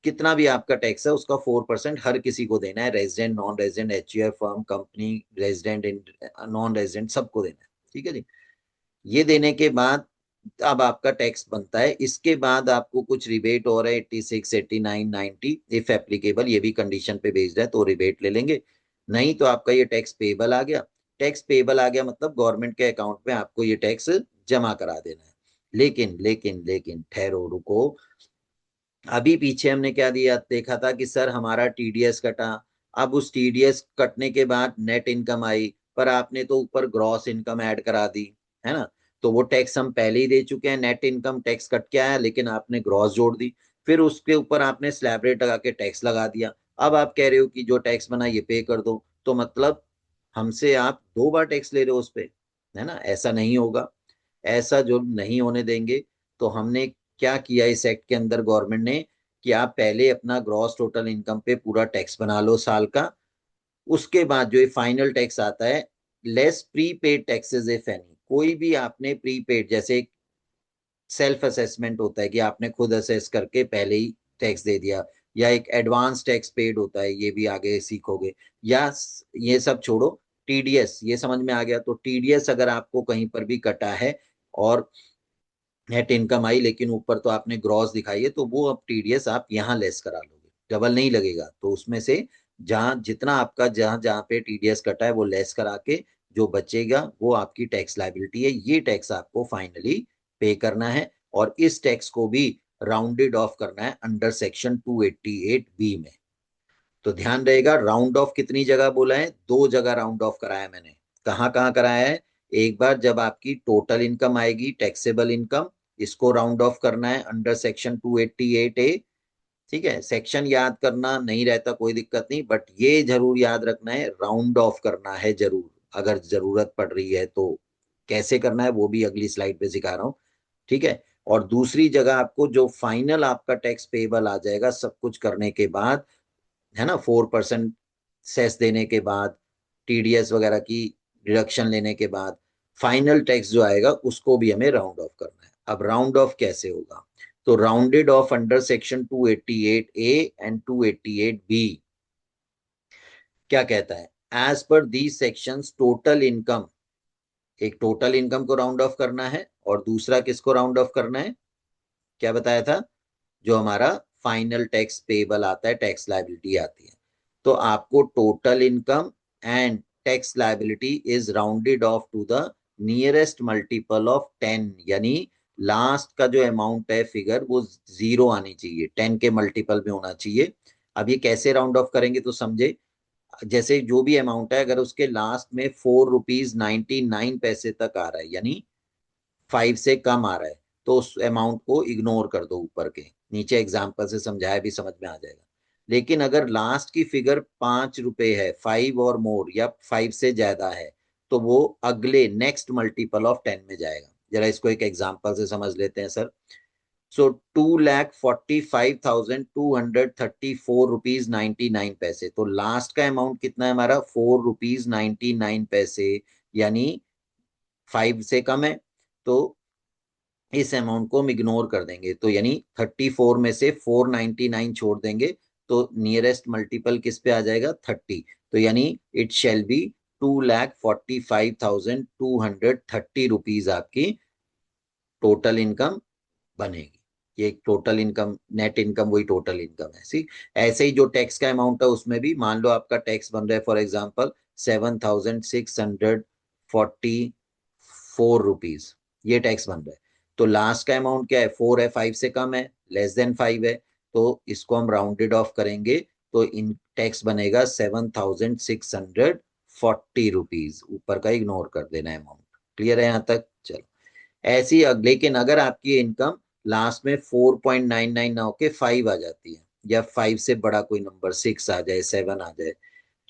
कितना भी आपका टैक्स है उसका 4% हर किसी को देना है, resident, non resident, HUF firm, company, resident, non resident, सबको देना है। ठीक है जी। ये देने के बाद अब आपका टैक्स बनता है। इसके बाद आपको कुछ रिबेट और है, 86, 89, 90 इफ एप्लीकेबल, ये भी कंडीशन पे बेस्ड है तो रिबेट ले लेंगे। नहीं तो आपका ये टैक्स पेबल आ गया। टैक्स पेबल आ गया मतलब गवर्नमेंट के अकाउंट में आपको ये टैक्स जमा करा देना है। लेकिन लेकिन लेकिन ठहरो, रुको। अभी पीछे हमने क्या दिया, देखा था कि सर हमारा टीडीएस कटा। अब उस टीडीएस कटने के बाद नेट इनकम आई, पर आपने तो ऊपर ग्रॉस इनकम ऐड करा दी, है ना। तो वो टैक्स हम पहले ही दे चुके हैं, नेट इनकम टैक्स कट के आया, लेकिन आपने ग्रॉस जोड़ दी। फिर उसके ऊपर आपने स्लैब रेट लगा के टैक्स लगा दिया। अब आप कह रहे हो कि जो टैक्स बना ये पे कर दो, तो मतलब हमसे आप 2 बार टैक्स ले रहे हो उस पे, है ना। ऐसा नहीं होगा, ऐसा जो नहीं होने देंगे। तो हमने क्या किया इस एक्ट के अंदर गवर्नमेंट ने, कि आप पहले अपना ग्रॉस टोटल इनकम पे पूरा टैक्स बना लो साल का। उसके बाद जो ये फाइनल टैक्स आता है, less prepaid taxes if any, कोई भी आपने प्रीपेड, जैसे सेल्फ असेसमेंट होता है कि आपने खुद असेस करके पहले ही टैक्स दे दिया, या एक एडवांस टैक्स पेड होता है, ये भी आगे सीखोगे। या ये सब छोड़ो, टीडीएस ये समझ में आ गया। तो टीडीएस अगर आपको कहीं पर भी कटा है और नेट इनकम आई, लेकिन ऊपर तो आपने ग्रॉस दिखाई है, तो वो अब टीडीएस आप यहाँ लेस करा लोगे, डबल नहीं लगेगा। तो उसमें से जहां जितना आपका जहां जहां पे टीडीएस कटा है वो लेस करा के जो बचेगा वो आपकी टैक्स लाइबिलिटी है। ये टैक्स आपको फाइनली पे करना है, और इस टैक्स को भी राउंडेड ऑफ करना है अंडर सेक्शन 288 बी में। तो ध्यान रहेगा, राउंड ऑफ कितनी जगह बोला है? 2 जगह राउंड ऑफ कराया मैंने। कहाँ कहाँ कराया है? एक बार जब आपकी टोटल इनकम आएगी, टैक्सेबल इनकम, इसको राउंड ऑफ करना है अंडर सेक्शन 288 ए। ठीक है। सेक्शन याद करना नहीं रहता कोई दिक्कत नहीं, बट ये जरूर याद रखना है, राउंड ऑफ करना है जरूर, अगर जरूरत पड़ रही है तो। कैसे करना है वो भी अगली स्लाइड पे सिखा रहा हूँ। ठीक है। और दूसरी जगह आपको जो फाइनल आपका टैक्स पेबल आ जाएगा सब कुछ करने के बाद, है ना, 4% सेस देने के बाद, टीडीएस वगैरह की डिडक्शन लेने के बाद, फाइनल टैक्स जो आएगा उसको भी हमें राउंड ऑफ करना है। अब राउंड ऑफ कैसे होगा? तो rounded off under section 288 A and 288 B क्या कहता है? As per these sections total income, एक टोटल इनकम को राउंड ऑफ करना है और दूसरा किसको राउंड ऑफ करना है? क्या बताया था? जो हमारा फाइनल टैक्स पेबल आता है, टैक्स लायबिलिटी आती है। तो आपको total income and tax liability is rounded off to the nearest multiple of 10, यानी लास्ट का जो अमाउंट है फिगर वो 0 आनी चाहिए, 10 के मल्टीपल में होना चाहिए। अब ये कैसे राउंड ऑफ करेंगे तो समझे, जैसे जो भी अमाउंट है अगर उसके लास्ट में 4 रुपीज 99 पैसे तक आ रहा है, यानी 5 से कम आ रहा है, तो उस अमाउंट को इग्नोर कर दो। ऊपर के नीचे एग्जाम्पल से समझाया भी समझ में आ जाएगा। लेकिन अगर लास्ट की फिगर 5 रुपए है, 5 और मोर या 5 से ज्यादा है, तो वो अगले नेक्स्ट मल्टीपल ऑफ 10 में जाएगा। जरा इसको एक एग्जाम्पल से समझ लेते हैं सर। सो 2,45,234 रुपीज 99 पैसे। तो लास्ट का अमाउंट कितना है हमारा? 4 रुपीज 99 पैसे, यानी 5 से कम है। तो इस अमाउंट को हम इग्नोर कर देंगे, तो यानी 34 में से 499 छोड़ देंगे, तो नियरेस्ट मल्टीपल किस पे आ जाएगा? 30। तो यानी इट शेल बी 2,45,230 रुपीज आपकी टोटल इनकम बनेगी। ये टोटल इनकम, नेट इनकम वही टोटल इनकम है। सी, ऐसे ही जो टैक्स का अमाउंट है उसमें भी मान लो आपका टैक्स बन रहा है फॉर एग्जांपल 7,644 रुपीज, ये टैक्स बन रहा है। तो लास्ट का अमाउंट क्या है? 4 है, 5 से कम है, लेस देन 5 है, तो इसको हम राउंडेड ऑफ करेंगे, तो इन टैक्स बनेगा 7,640 रुपीज। ऊपर का इग्नोर कर देना है अमाउंट। क्लियर है यहाँ तक? चलो, ऐसी लेकिन अगर आपकी इनकम लास्ट में 4.99 ना होके 5 आ जाती है, या 5 से बड़ा कोई नंबर 6 आ जाए, 7 आ जाए,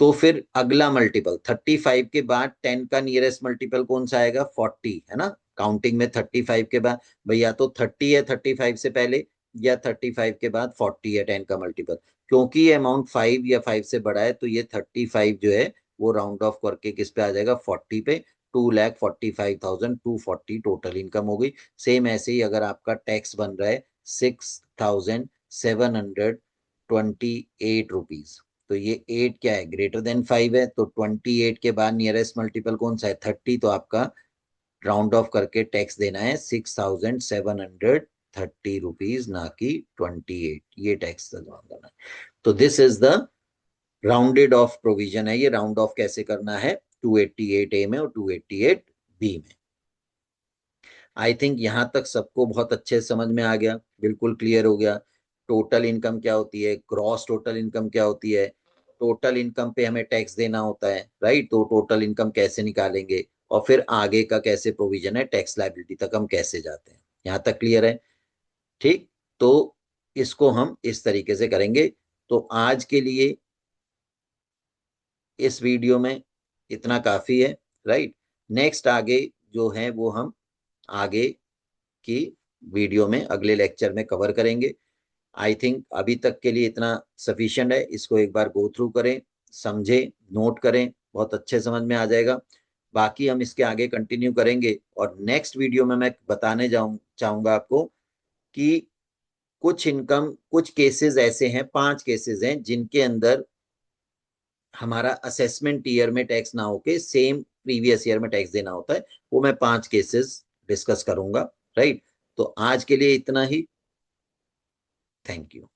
तो फिर अगला मल्टीपल 35 के बाद 10 का नियरेस्ट मल्टीपल कौन सा आएगा? 40 है ना। काउंटिंग में 35 के बाद भैया तो 30 है 35 से पहले, या 35 के बाद 40 है 10 का मल्टीपल। क्योंकि ये अमाउंट 5 या 5 से बड़ा है, तो ये 35 जो है वो राउंड ऑफ करके किस पे आ जाएगा? 40 पे। 2,45,240 टोटल इनकम हो गई। सेम ऐसे ही अगर आपका टैक्स बन रहा है 6,728 रुपीज, तो ये 8 क्या है? ग्रेटर देन 5 है, तो 28 के बाद नियरेस्ट मल्टीपल कौन सा है? 30। तो आपका राउंड ऑफ करके टैक्स देना है 6,730 रुपीज, ना कि 28। ये टैक्स देना है। तो this is the rounded off provision है। ये राउंड ऑफ कैसे करना है? 288 ए में और 288 बी में। आई थिंक यहां तक सबको बहुत अच्छे से समझ में आ गया, बिल्कुल क्लियर हो गया। टोटल इनकम क्या होती है, ग्रॉस टोटल इनकम क्या होती है, टोटल इनकम पे हमें टैक्स देना होता है, राइट? तो टोटल इनकम कैसे निकालेंगे, और फिर आगे का कैसे प्रोविजन है, टैक्स लायबिलिटी तक हम कैसे जाते हैं। यहाँ तक क्लियर है? ठीक। तो इसको हम इस तरीके से करेंगे। तो आज के लिए इस वीडियो में इतना काफी है, राइट? नेक्स्ट आगे जो है वो हम आगे की वीडियो में अगले लेक्चर में कवर करेंगे। आई थिंक अभी तक के लिए इतना सफिशिएंट है। इसको एक बार गो थ्रू करें, समझे, नोट करें, बहुत अच्छे समझ में आ जाएगा। बाकी हम इसके आगे कंटिन्यू करेंगे, और नेक्स्ट वीडियो में मैं बताने चाहूंगा आपको कि कुछ इनकम, कुछ केसेस ऐसे हैं, 5 केसेस हैं जिनके अंदर हमारा असेसमेंट ईयर में टैक्स ना होके सेम प्रीवियस ईयर में टैक्स देना होता है। वो मैं 5 केसेस डिस्कस करूंगा, राइट? तो आज के लिए इतना ही। Thank you.